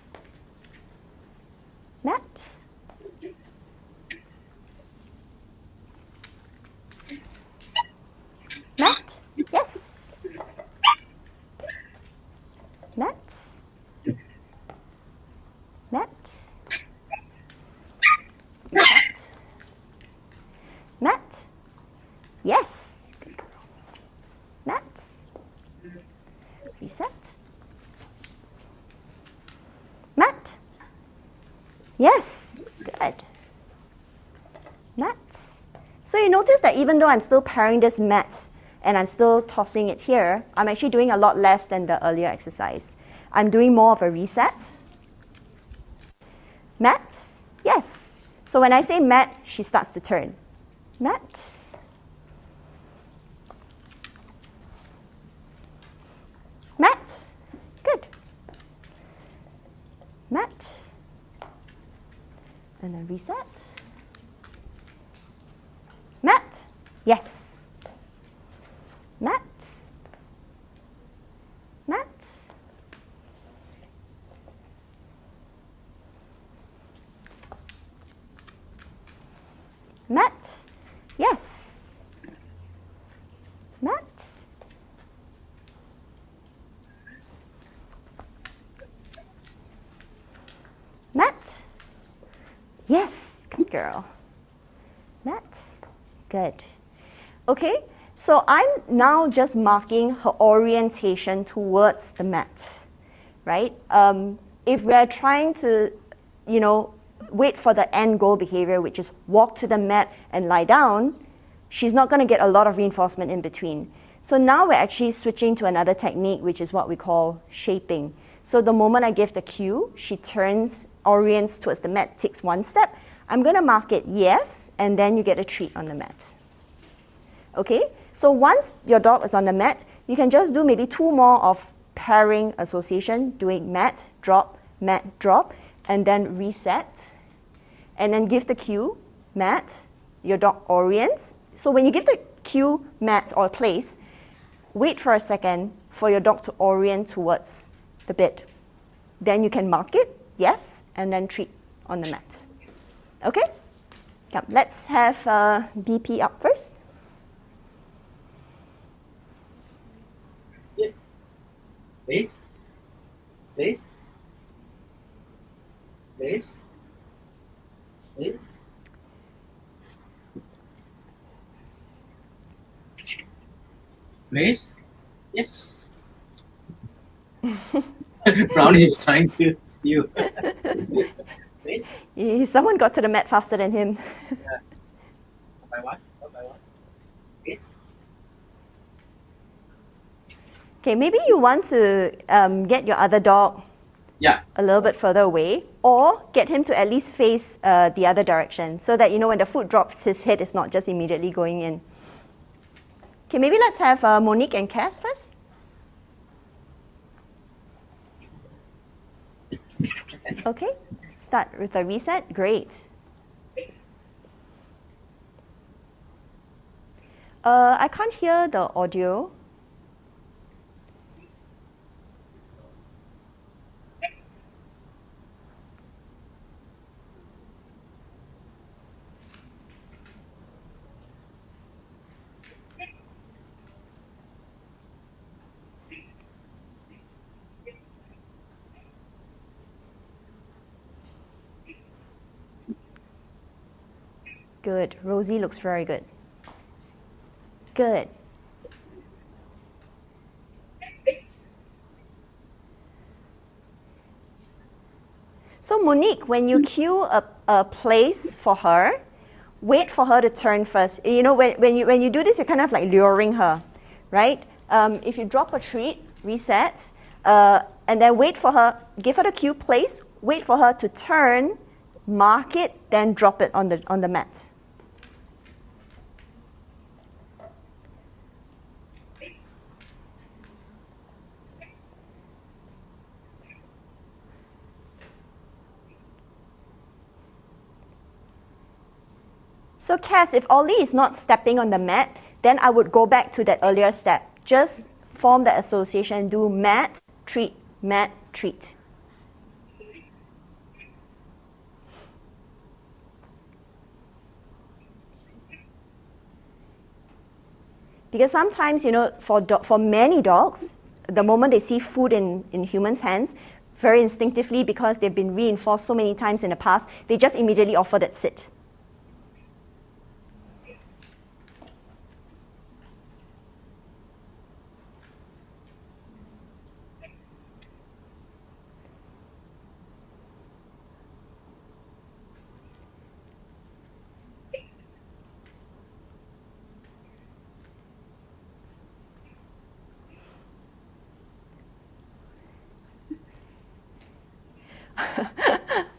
B: mat, mat, yes, mat, mat, mat, mat, yes, good girl, mat, reset, mat, yes, good, mat. So you notice that even though I'm still pairing this mat and I'm still tossing it here, I'm actually doing a lot less than the earlier exercise. I'm doing more of a reset. Mat, yes. So when I say mat, she starts to turn. Mat. Mat, good. Mat. And then reset. Mat, yes. Mat. Mat. Mat, yes. Mat. Mat, yes, good girl. Mat, good. Okay, so I'm now just marking her orientation towards the mat, right? If we're trying to wait for the end goal behavior, which is walk to the mat and lie down, she's not going to get a lot of reinforcement in between. So now we're actually switching to another technique, which is what we call shaping. So the moment I give the cue, she orients towards the mat, takes one step. I'm going to mark it yes, and then you get a treat on the mat. Okay? So once your dog is on the mat, you can just do maybe 2 more of pairing association, doing mat, drop, and then reset. And then give the cue, mat, your dog orients. So when you give the cue, mat, or place, wait for a second for your dog to orient towards the bed. Then you can mark it, yes, and then treat on the mat. Okay? Come, let's have BP up first.
C: Yeah. Please. Please. Please. Please. Please. Yes. Brownie is trying to steal. Please.
B: Someone got to the mat faster than him.
C: Yeah. One by one. One by one. Please.
B: Okay, maybe you want to get your other dog a little bit further away, or get him to at least face the other direction, so that when the foot drops, his head is not just immediately going in. Okay, maybe let's have Monique and Cass first. Okay, start with a reset. Great. I can't hear the audio. Good. Rosie looks very good. Good. So Monique, when you cue a place for her, wait for her to turn first. When you do this, you're kind of like luring her, right? If you drop a treat, reset, and then wait for her, give her the cue, place, wait for her to turn, mark it, then drop it on the mat. So Cass, if Ollie is not stepping on the mat, then I would go back to that earlier step. Just form the association, do mat, treat, mat, treat. Because sometimes, for many dogs, the moment they see food in humans' hands, very instinctively, because they've been reinforced so many times in the past, they just immediately offer that sit.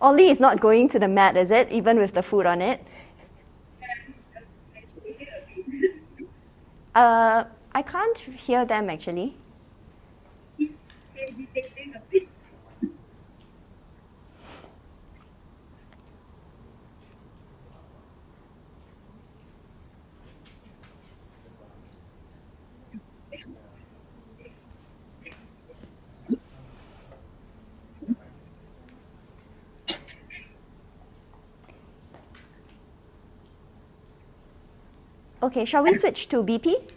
B: Ollie is not going to the mat, is it? Even with the food on it? I can't hear them actually. Okay, shall we switch to BP?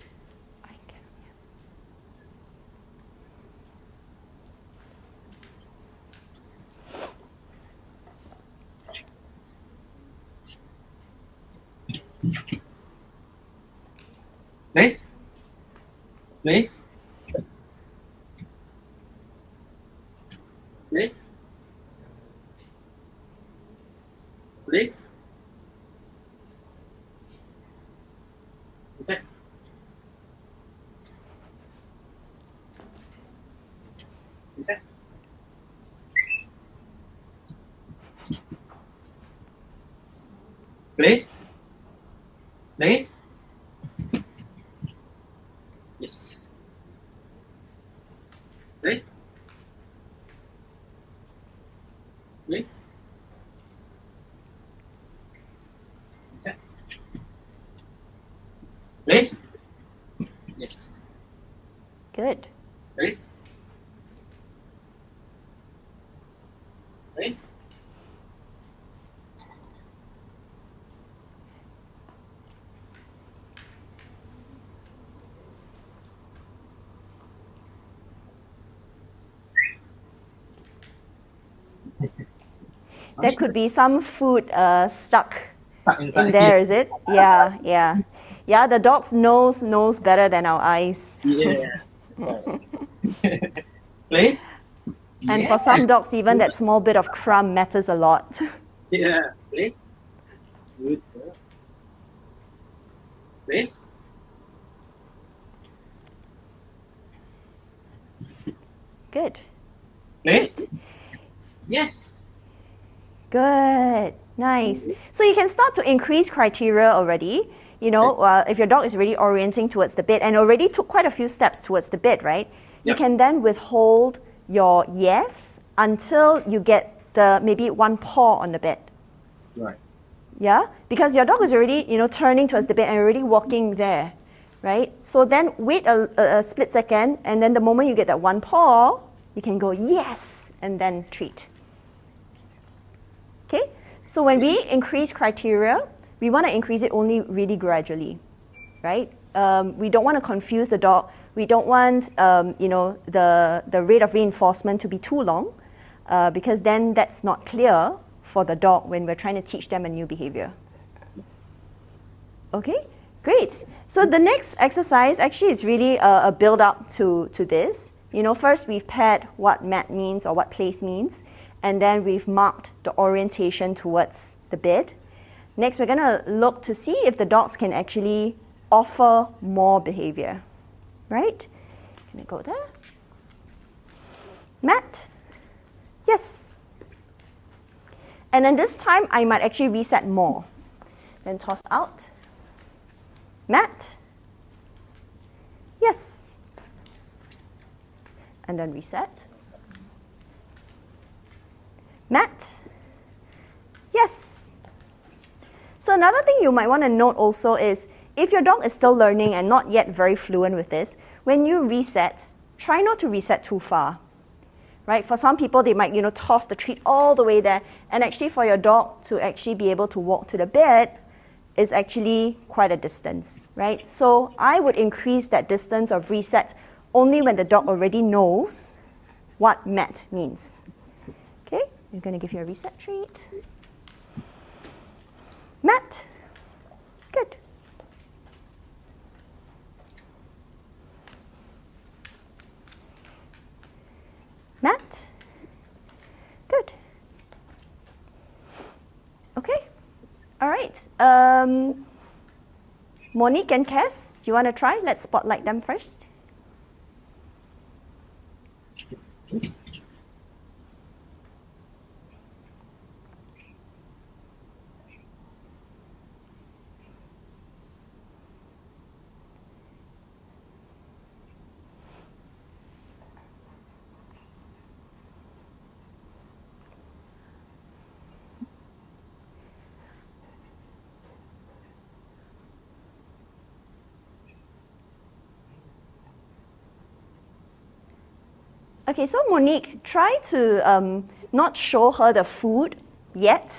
C: Please. Please. Please. Please. Reset. Reset. Please. Please. Yes. Please. Please. Reset. Please. Yes.
B: Good.
C: Please. Please.
B: There could be some food stuck
C: Stuck inside.
B: in there, is it? Yeah, yeah. Yeah, the dog's nose knows better than our eyes.
C: Yeah. Sorry. Please.
B: And for some dogs, even that small bit of crumb matters a lot.
C: Yeah. Please. Good girl. Please.
B: Good.
C: Please. Yes.
B: Good. Nice. So you can start to increase criteria already. You know, if your dog is already orienting towards the bit and already took quite a few steps towards the bit, right? You
C: Yep.
B: can then withhold your yes until you get the maybe one paw on the bit.
C: Right.
B: Yeah? Because your dog is already, you know, turning towards the bit and already walking there, right? So then wait a split second, and then the moment you get that one paw, you can go yes, and then treat. Okay? So when we increase criteria, we want to increase it only really gradually, right? We don't want to confuse the dog. We don't want, you know, the rate of reinforcement to be too long, because then that's not clear for the dog when we're trying to teach them a new behavior. Okay, great. So the next exercise actually is really a build-up to this. You know, first we've paired what mat means or what place means, and then we've marked the orientation towards the bed. Next, we're going to look to see if the dogs can actually offer more behavior, right? Can I go there? Mat? Yes. And then this time, I might actually reset more. Then toss out. Mat? Yes. And then reset. Mat? Yes. So another thing you might want to note also is, if your dog is still learning and not yet very fluent with this, when you reset, try not to reset too far. Right? For some people, they might, you know, toss the treat all the way there, and actually for your dog to actually be able to walk to the bed is actually quite a distance, right? So I would increase that distance of reset only when the dog already knows what mat means. Okay, I'm going to give you a reset treat. Mat. Good. Mat. Good. Okay. All right. Monique and Cass, do you want to try? Let's spotlight them first.
C: Oops.
B: Okay, so Monique, try to not show her the food yet,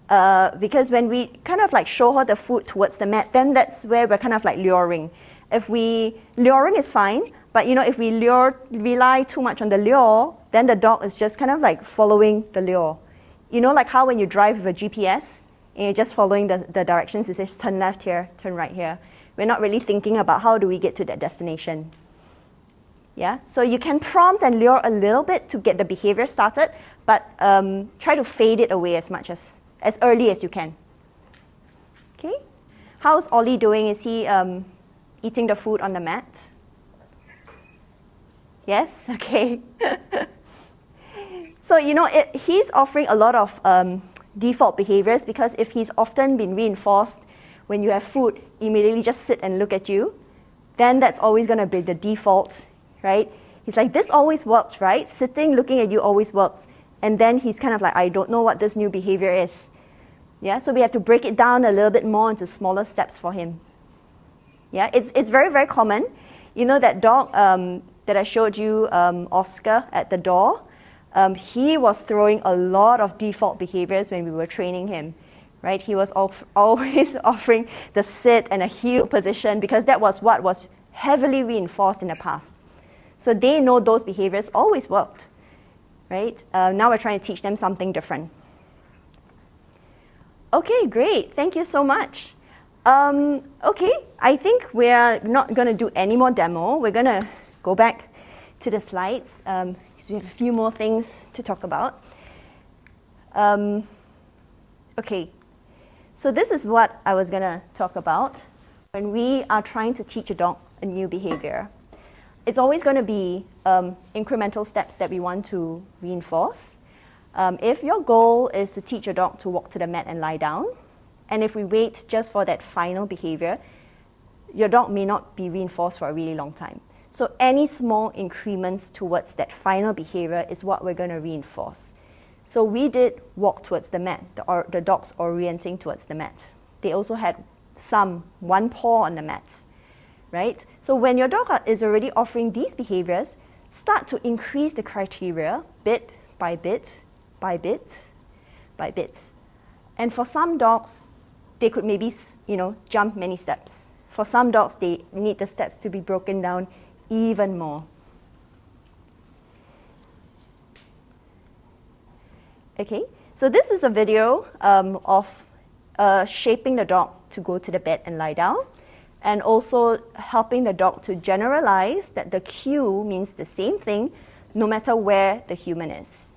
B: because when we kind of like show her the food towards the mat, then that's where we're kind of like luring. Luring is fine, but you know, if we rely too much on the lure, then the dog is just kind of like following the lure. You know, like how when you drive with a GPS and you're just following the directions, it says turn left here, turn right here. We're not really thinking about how do we get to that destination. Yeah, so you can prompt and lure a little bit to get the behavior started, but try to fade it away as much as as early as you can. Okay? How's Ollie doing? Is he eating the food on the mat? Yes? Okay. So, he's offering a lot of default behaviors, because if he's often been reinforced when you have food, immediately just sit and look at you, then that's always going to be the default, right? He's like, this always works, right? Sitting, looking at you always works. And then he's kind of like, I don't know what this new behavior is. Yeah, so we have to break it down a little bit more into smaller steps for him. Yeah, it's very, very common. That dog that I showed you, Oscar, at the door, he was throwing a lot of default behaviors when we were training him, right? He was always offering the sit and a heel position, because that was what was heavily reinforced in the past. So they know those behaviors always worked, right? Now we're trying to teach them something different. Okay, great. Thank you so much. Okay, I think we're not going to do any more demo. We're going to go back to the slides, because we have a few more things to talk about. Okay, so this is what I was going to talk about when we are trying to teach a dog a new behavior. It's always going to be incremental steps that we want to reinforce. If your goal is to teach your dog to walk to the mat and lie down, and if we wait just for that final behavior, your dog may not be reinforced for a really long time. So any small increments towards that final behavior is what we're going to reinforce. So we did walk towards the mat, the dogs orienting towards the mat. They also had one paw on the mat, right? So when your dog is already offering these behaviors, start to increase the criteria bit by bit, by bit, by bit. And for some dogs, they could maybe, jump many steps. For some dogs, they need the steps to be broken down even more. Okay, so this is a video of shaping the dog to go to the bed and lie down, and also helping the dog to generalize that the cue means the same thing no matter where the human is.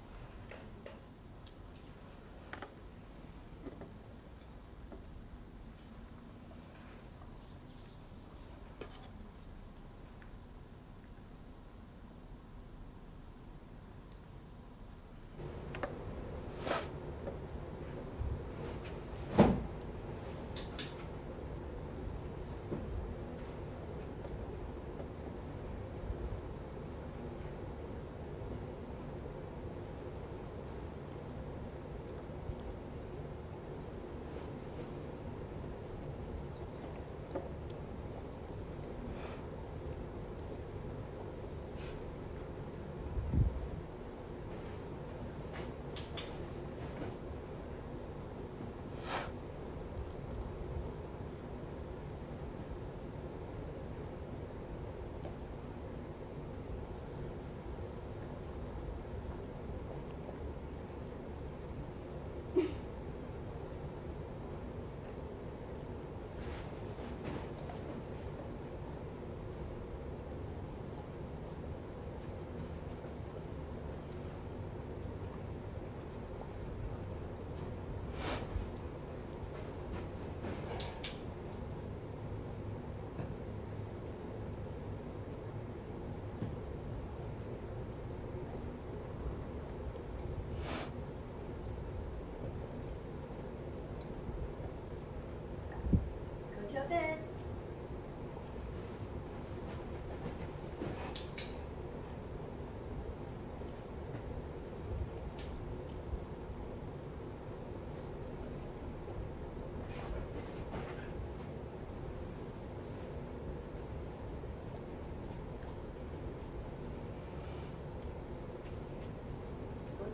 B: Go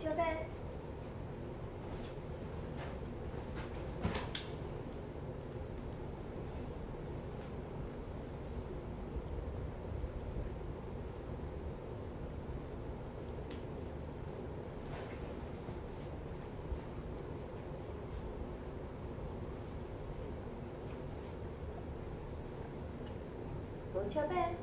B: to bed. Go to your bed.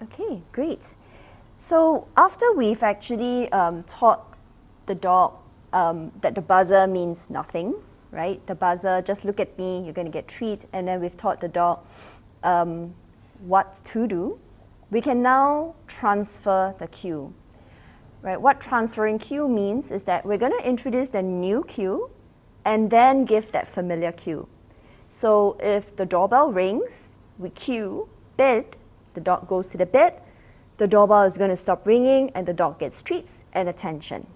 B: Okay, great. So after we've actually taught the dog that the buzzer means nothing, right? The buzzer, just look at me, you're going to get treat, and then we've taught the dog what to do. We can now transfer the cue, right? What transferring cue means is that we're going to introduce the new cue and then give that familiar cue. So if the doorbell rings, we cue bed, the dog goes to the bed, the doorbell is going to stop ringing and the dog gets treats and attention.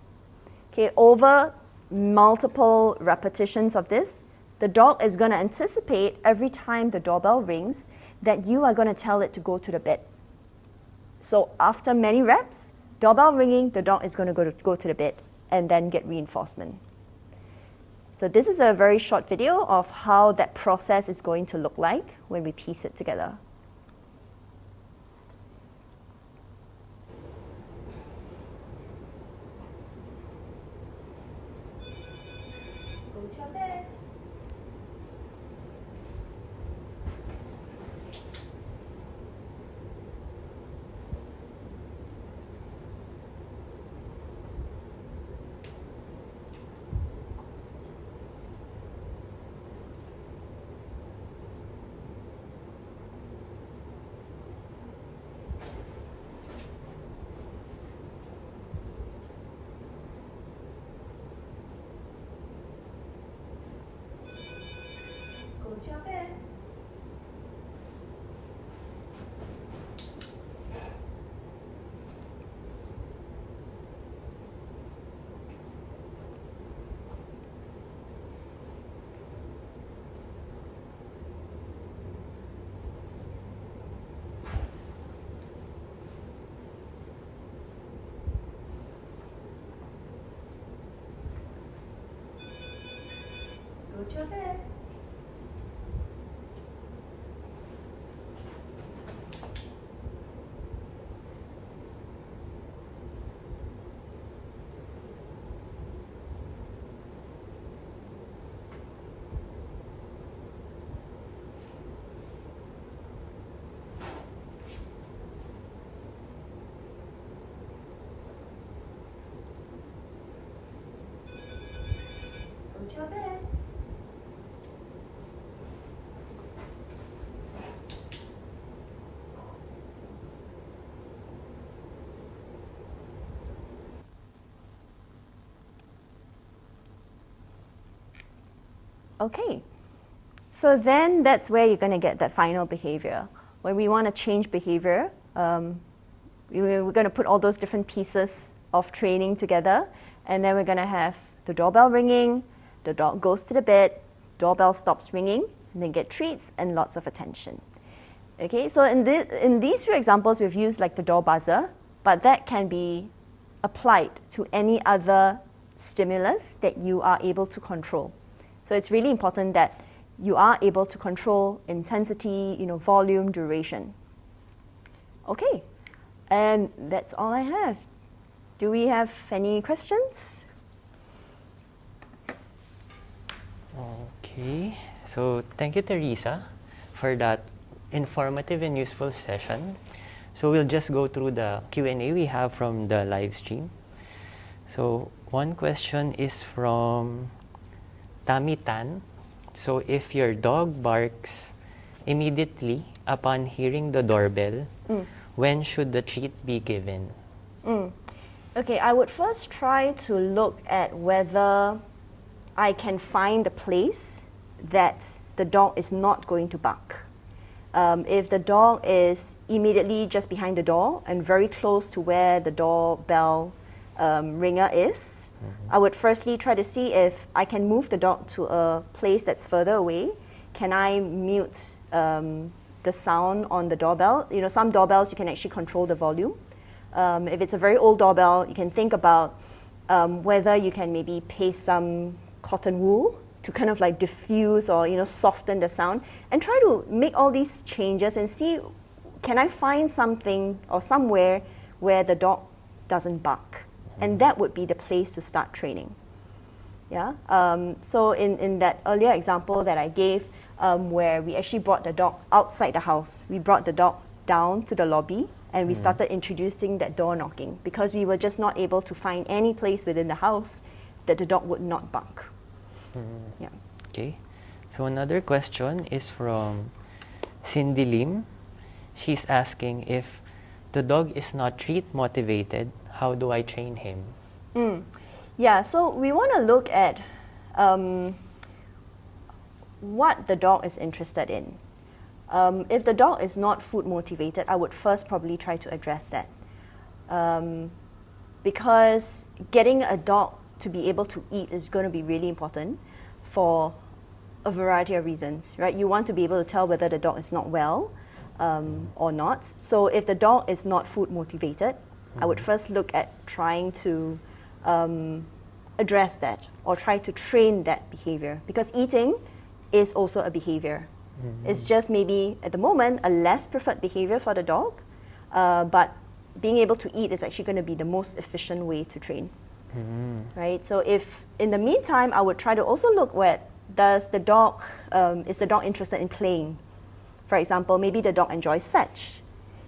B: Okay, over multiple repetitions of this, the dog is going to anticipate every time the doorbell rings that you are going to tell it to go to the bed. So after many reps, doorbell ringing, the dog is going to go to the bed and then get reinforcement. So this is a very short video of how that process is going to look like when we piece it together. Go to your bed. Go to your bed. Go to your bed. Go to your bed. Okay, so then that's where you're going to get that final behavior. When we want to change behavior, we're going to put all those different pieces of training together, and then we're going to have the doorbell ringing, the dog goes to the bed, doorbell stops ringing, and then get treats and lots of attention. Okay, so in these few examples, we've used like the door buzzer, but that can be applied to any other stimulus that you are able to control. So it's really important that you are able to control intensity, volume, duration. Okay, and that's all I have. Do we have any questions?
A: Okay, so thank you, Theresa, for that informative and useful session. So we'll just go through the Q&A we have from the live stream. So one question is from Tammy Tan. So if your dog barks immediately upon hearing the doorbell, when should the treat be given?
B: Okay, I would first try to look at whether I can find a place that the dog is not going to bark. If the dog is immediately just behind the door and very close to where the doorbell ringer is, I would firstly try to see if I can move the dog to a place that's further away. Can I mute the sound on the doorbell? Some doorbells you can actually control the volume. If it's a very old doorbell, you can think about whether you can maybe paste some cotton wool to kind of like diffuse or soften the sound, and try to make all these changes and see, can I find something or somewhere where the dog doesn't bark? And that would be the place to start training. Yeah. So in that earlier example that I gave, where we actually brought the dog outside the house, we brought the dog down to the lobby and we started introducing that door knocking because we were just not able to find any place within the house that the dog would not bark. Yeah.
A: Okay. So another question is from Cindy Lim. She's asking, if the dog is not treat motivated, how do I train him?
B: Yeah, so we want to look at what the dog is interested in. If the dog is not food motivated, I would first probably try to address that. Because getting a dog to be able to eat is going to be really important for a variety of reasons, right? You want to be able to tell whether the dog is not well or not. So if the dog is not food motivated, I would first look at trying to address that or try to train that behavior, because eating is also a behavior. It's just maybe at the moment a less preferred behavior for the dog, but being able to eat is actually going to be the most efficient way to train. Right? So if in the meantime, I would try to also look at, is the dog interested in playing? For example, maybe the dog enjoys fetch.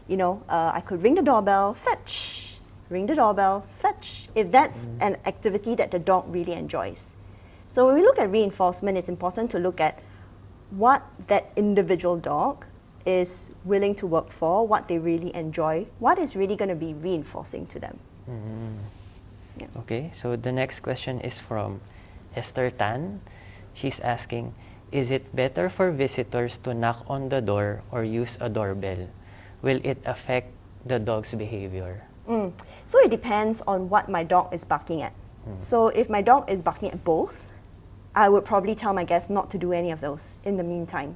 B: I could ring the doorbell, fetch, ring the doorbell, fetch, if that's an activity that the dog really enjoys. So when we look at reinforcement, it's important to look at what that individual dog is willing to work for, what they really enjoy, what is really going to be reinforcing to them. Yeah.
A: Okay, so the next question is from Esther Tan. She's asking, is it better for visitors to knock on the door or use a doorbell? Will it affect the dog's behavior?
B: So it depends on what my dog is barking at. So if my dog is barking at both, I would probably tell my guests not to do any of those in the meantime.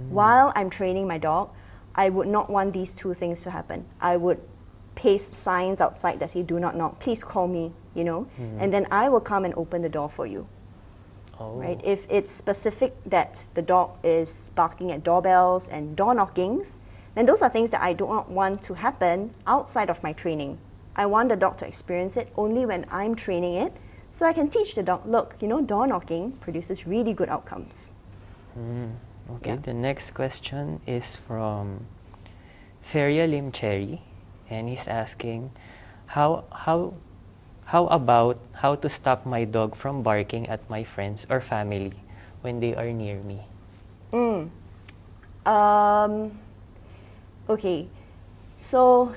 B: While I'm training my dog, I would not want these two things to happen. I would paste signs outside that say, do not knock, please call me, and then I will come and open the door for you. Right? If it's specific that the dog is barking at doorbells and door knockings, then those are things that I do not want to happen outside of my training. I want the dog to experience it only when I'm training it, so I can teach the dog, look, door knocking produces really good outcomes.
A: Okay,
B: Yeah.
A: The next question is from Feria Lim Cherry, and he's asking, how about how to stop my dog from barking at my friends or family when they are near me?
B: Okay, so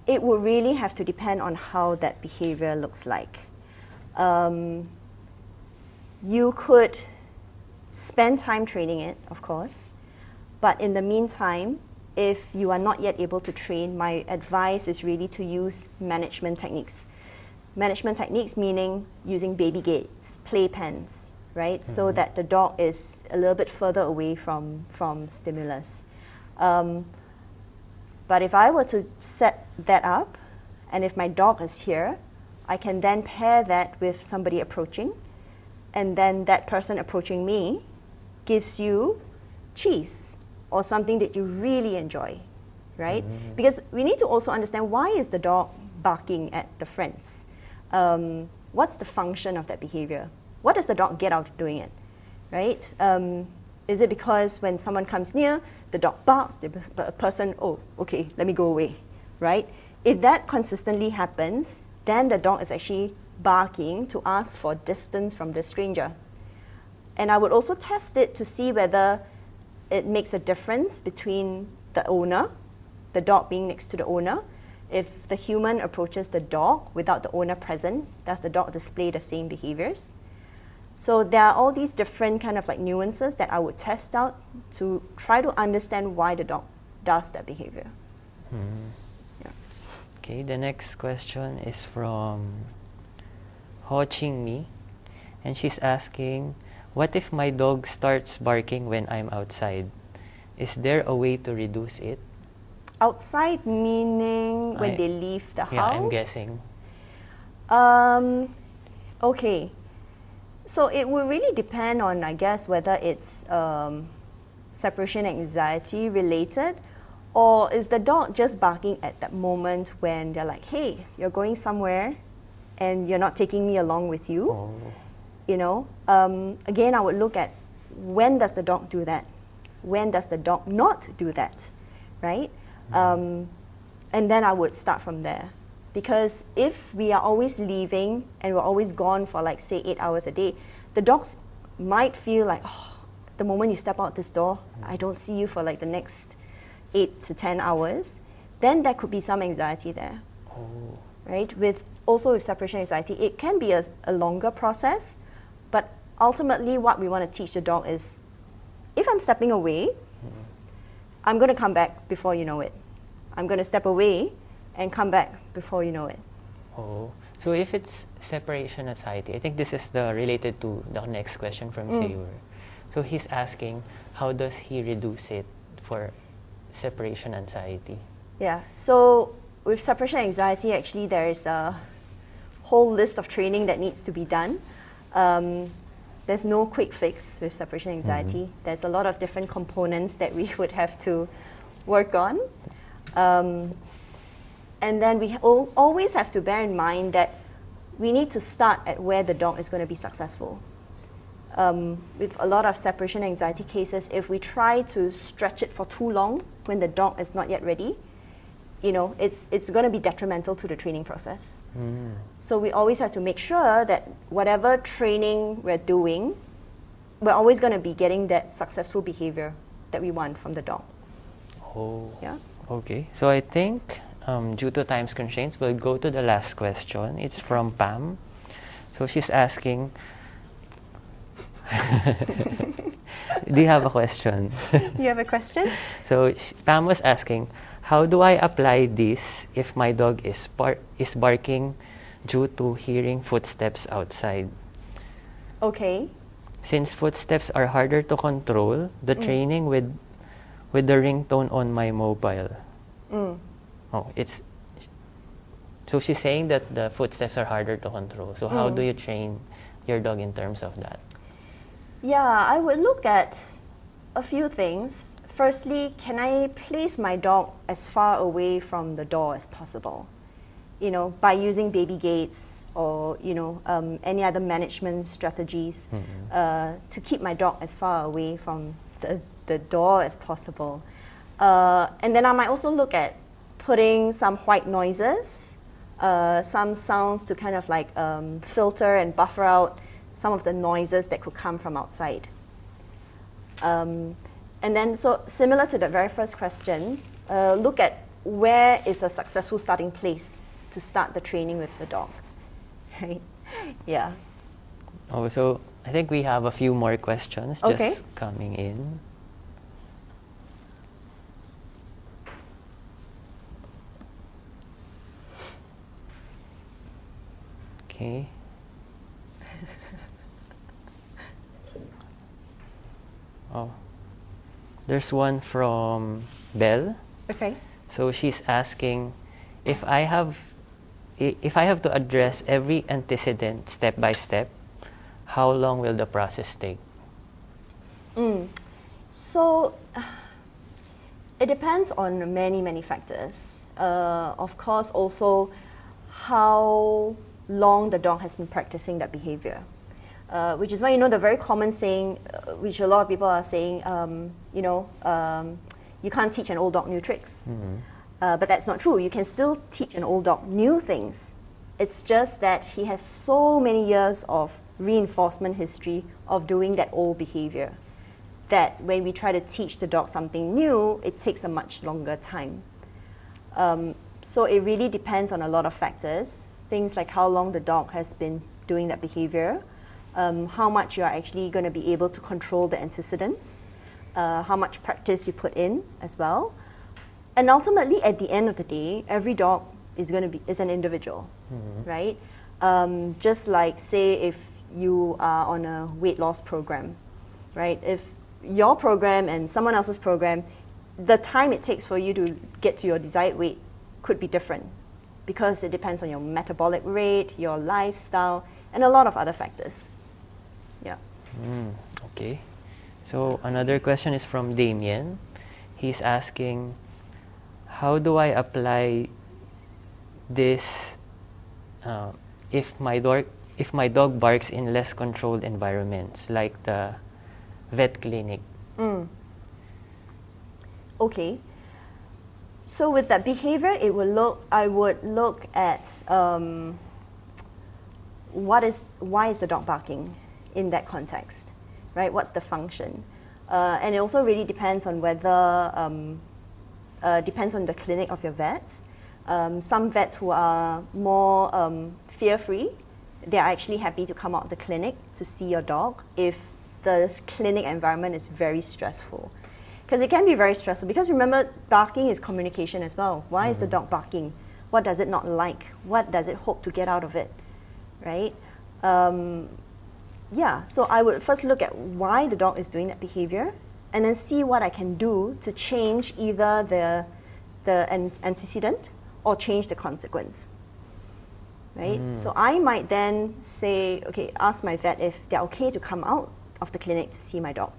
B: it would really have to depend on how that behavior looks like. You could spend time training it, of course, but in the meantime, if you are not yet able to train, my advice is really to use management techniques. Management techniques meaning using baby gates, playpens, right? So that the dog is a little bit further away from stimulus. But if I were to set that up, and if my dog is here, I can then pair that with somebody approaching, and then that person approaching me gives you cheese or something that you really enjoy, right? Because we need to also understand, why is the dog barking at the friends? What's the function of that behavior? What does the dog get out of doing it, right? Is it because when someone comes near, the dog barks, the person, oh, okay, let me go away, right? If that consistently happens, then the dog is actually barking to ask for distance from the stranger. And I would also test it to see whether it makes a difference between the owner, the dog being next to the owner. If the human approaches the dog without the owner present, does the dog display the same behaviors? So there are all these different kind of like nuances that I would test out to try to understand why the dog does that behavior. Yeah.
A: Okay, the next question is from Ho Ching Mi, and she's asking, what if my dog starts barking when I'm outside? Is there a way to reduce it?
B: Outside meaning when they leave the house?
A: Yeah, I'm guessing.
B: Okay. So it will really depend on, I guess, whether it's separation anxiety related, or is the dog just barking at that moment when they're like, hey, you're going somewhere and you're not taking me along with you? Again, I would look at, when does the dog do that? When does the dog not do that, right? And then I would start from there. Because if we are always leaving and we're always gone for like say 8 hours a day, the dogs might feel like, oh, the moment you step out this door, I don't see you for like the next 8 to 10 hours. Then there could be some anxiety there, right? With separation anxiety, it can be a longer process, but ultimately what we want to teach the dog is, if I'm stepping away, I'm going to come back before you know it. I'm going to step away and come back before you know it.
A: Oh, so if it's separation anxiety, I think this is related to the next question from Saver. So he's asking, how does he reduce it for separation anxiety?
B: Yeah, so with separation anxiety, actually there is a whole list of training that needs to be done. There's no quick fix with separation anxiety. There's a lot of different components that we would have to work on. And then we always have to bear in mind that we need to start at where the dog is going to be successful. With a lot of separation anxiety cases, if we try to stretch it for too long when the dog is not yet ready, it's going to be detrimental to the training process. So we always have to make sure that whatever training we're doing, we're always going to be getting that successful behavior that we want from the dog.
A: Oh,
B: yeah.
A: Okay. So I think due to time constraints, we'll go to the last question. It's from Pam. So she's asking, do you have a question?
B: You have a question?
A: So Pam was asking, how do I apply this if my dog is barking due to hearing footsteps outside?
B: Okay.
A: Since footsteps are harder to control, the training with the ringtone on my mobile. So she's saying that the footsteps are harder to control. So how do you train your dog in terms of that?
B: Yeah, I would look at a few things. Firstly, can I place my dog as far away from the door as possible? By using baby gates or, any other management strategies to keep my dog as far away from the door as possible. And then I might also look at putting some white noises, some sounds to kind of like filter and buffer out some of the noises that could come from outside. And then, so similar to the very first question, look at where is a successful starting place to start the training with the dog, right? Yeah.
A: Oh, so I think we have a few more questions just coming in. Okay. Oh, there's one from Belle.
B: Okay.
A: So she's asking, if I have to address every antecedent step by step, how long will the process take?
B: So it depends on many factors. Of course, also how long the dog has been practicing that behavior. Which is why, the very common saying, which a lot of people are saying, you can't teach an old dog new tricks. But that's not true. You can still teach an old dog new things. It's just that he has so many years of reinforcement history of doing that old behavior that when we try to teach the dog something new, it takes a much longer time. So it really depends on a lot of factors. Things like how long the dog has been doing that behavior, how much you are actually going to be able to control the antecedents, how much practice you put in as well. And ultimately, at the end of the day, every dog is an individual, right? Just like, say, if you are on a weight loss program, right? If your program and someone else's program, the time it takes for you to get to your desired weight could be different because it depends on your metabolic rate, your lifestyle, and a lot of other factors. Yeah.
A: Okay. So another question is from Damien. He's asking, how do I apply this if my dog barks in less controlled environments like the vet clinic?
B: Okay. So with that behavior, I would look at why is the dog barking in that context, right? What's the function? And it also really depends on whether, depends on the clinic of your vets. Some vets who are more fear-free, they are actually happy to come out of the clinic to see your dog if the clinic environment is very stressful. Because it can be very stressful, because remember, barking is communication as well. Why is the dog barking? What does it not like? What does it hope to get out of it, right? Yeah, so I would first look at why the dog is doing that behavior, and then see what I can do to change either the antecedent or change the consequence, right? So I might then say, okay, ask my vet if they're okay to come out of the clinic to see my dog.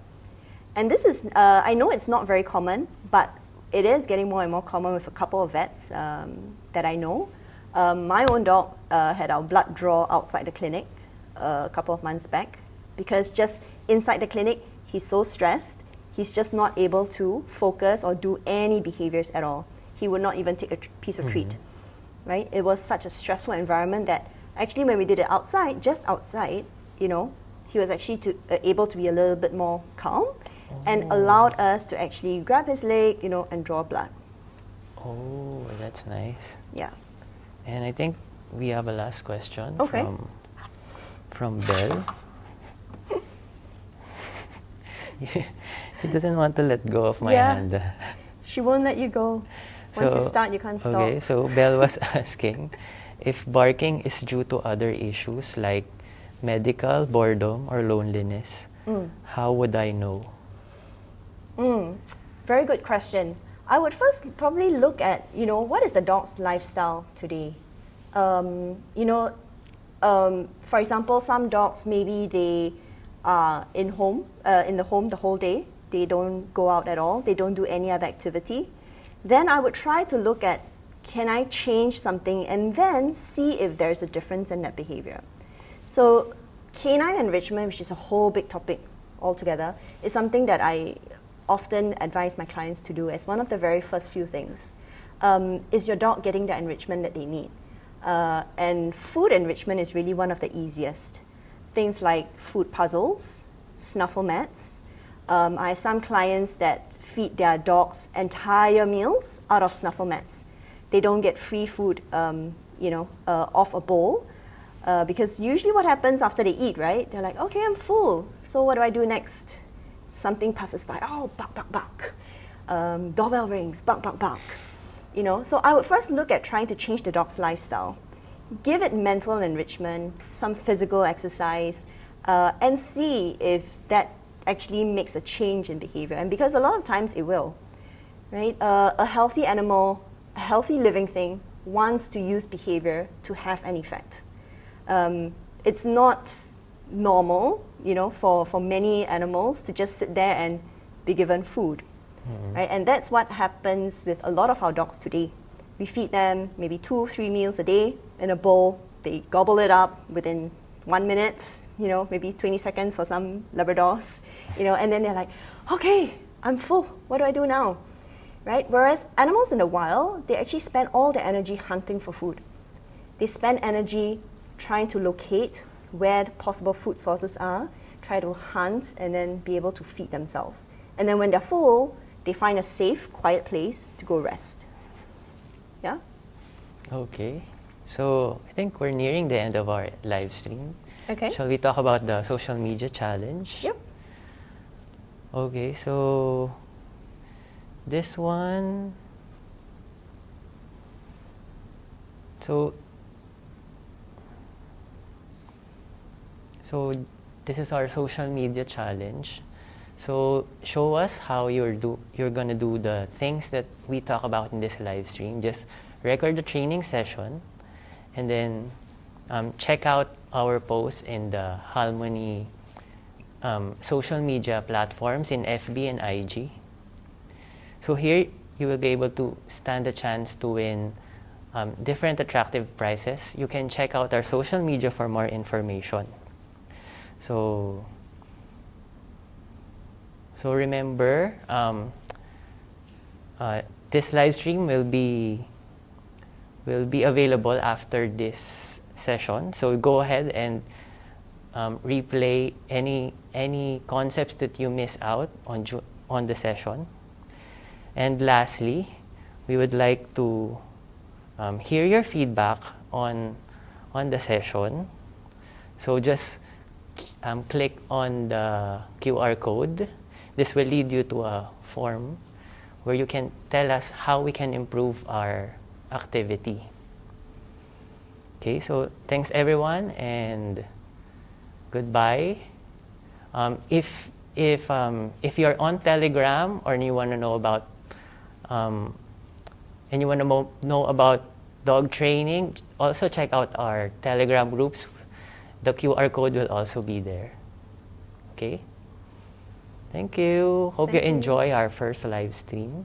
B: And this is, I know it's not very common, but it is getting more and more common with a couple of vets that I know. My own dog had our blood draw outside the clinic a couple of months back, because just inside the clinic, he's so stressed, he's just not able to focus or do any behaviors at all. He would not even take a piece of treat, right? It was such a stressful environment that actually when we did it outside, just outside, you know, he was actually able to be a little bit more calm and allowed us to actually grab his leg, you know, and draw blood.
A: Oh, that's nice.
B: Yeah.
A: And I think we have a last question
B: Okay.
A: from Belle. He doesn't want to let go of my hand.
B: She won't let you go. Once you start, you can't stop.
A: Okay, so Belle was asking if barking is due to other issues like medical, boredom, or loneliness. How would I know?
B: Very good question. I would first probably look at, you know, what is the dog's lifestyle today? You know, for example, some dogs, maybe they are in the home the whole day. They don't go out at all. They don't do any other activity. Then I would try to look at, can I change something, and then see if there's a difference in that behavior. So canine enrichment, which is a whole big topic altogether, is something that I often advise my clients to do as one of the very first few things. Is your dog getting the enrichment that they need? And food enrichment is really one of the easiest. Things like food puzzles, snuffle mats. I have some clients that feed their dogs entire meals out of snuffle mats. They don't get free food, off a bowl. Because usually what happens after they eat, right? They're like, okay, I'm full. So what do I do next? Something passes by. Oh, bark, bark, bark. Doorbell rings. Bark, bark, bark. You know, so I would first look at trying to change the dog's lifestyle. Give it mental enrichment, some physical exercise, and see if that actually makes a change in behavior. And because a lot of times it will, right? A healthy animal, a healthy living thing wants to use behavior to have an effect. It's not normal, you know, for many animals to just sit there and be given food, right? And that's what happens with a lot of our dogs today. We feed them maybe 2-3 meals a day in a bowl. They gobble it up within 1 minute, you know, maybe 20 seconds for some Labradors, you know, and then they're like, okay, I'm full. What do I do now, right? Whereas animals in the wild, they actually spend all their energy hunting for food. They spend energy trying to locate where the possible food sources are, try to hunt, and then be able to feed themselves. And then when they're full, they find a safe, quiet place to go rest. Yeah?
A: Okay. So I think we're nearing the end of our live stream.
B: Okay.
A: Shall we talk about the social media challenge?
B: Yep.
A: Okay, so this one. So this is our social media challenge. So show us how you're gonna do the things that we talk about in this live stream. Just record the training session, and then check out our posts in the HAImony social media platforms in FB and IG. So here you will be able to stand a chance to win different attractive prizes. You can check out our social media for more information. So this live stream will be available after this session. So go ahead and replay any concepts that you miss out on the session. And lastly, we would like to hear your feedback on the session. So just click on the QR code. This will lead you to a form where you can tell us how we can improve our activity. Okay, so thanks everyone and goodbye. If you're on Telegram or you want to know about know about dog training, also check out our Telegram groups. The QR code will also be there. Okay? Thank you. Hope you enjoy our first live stream.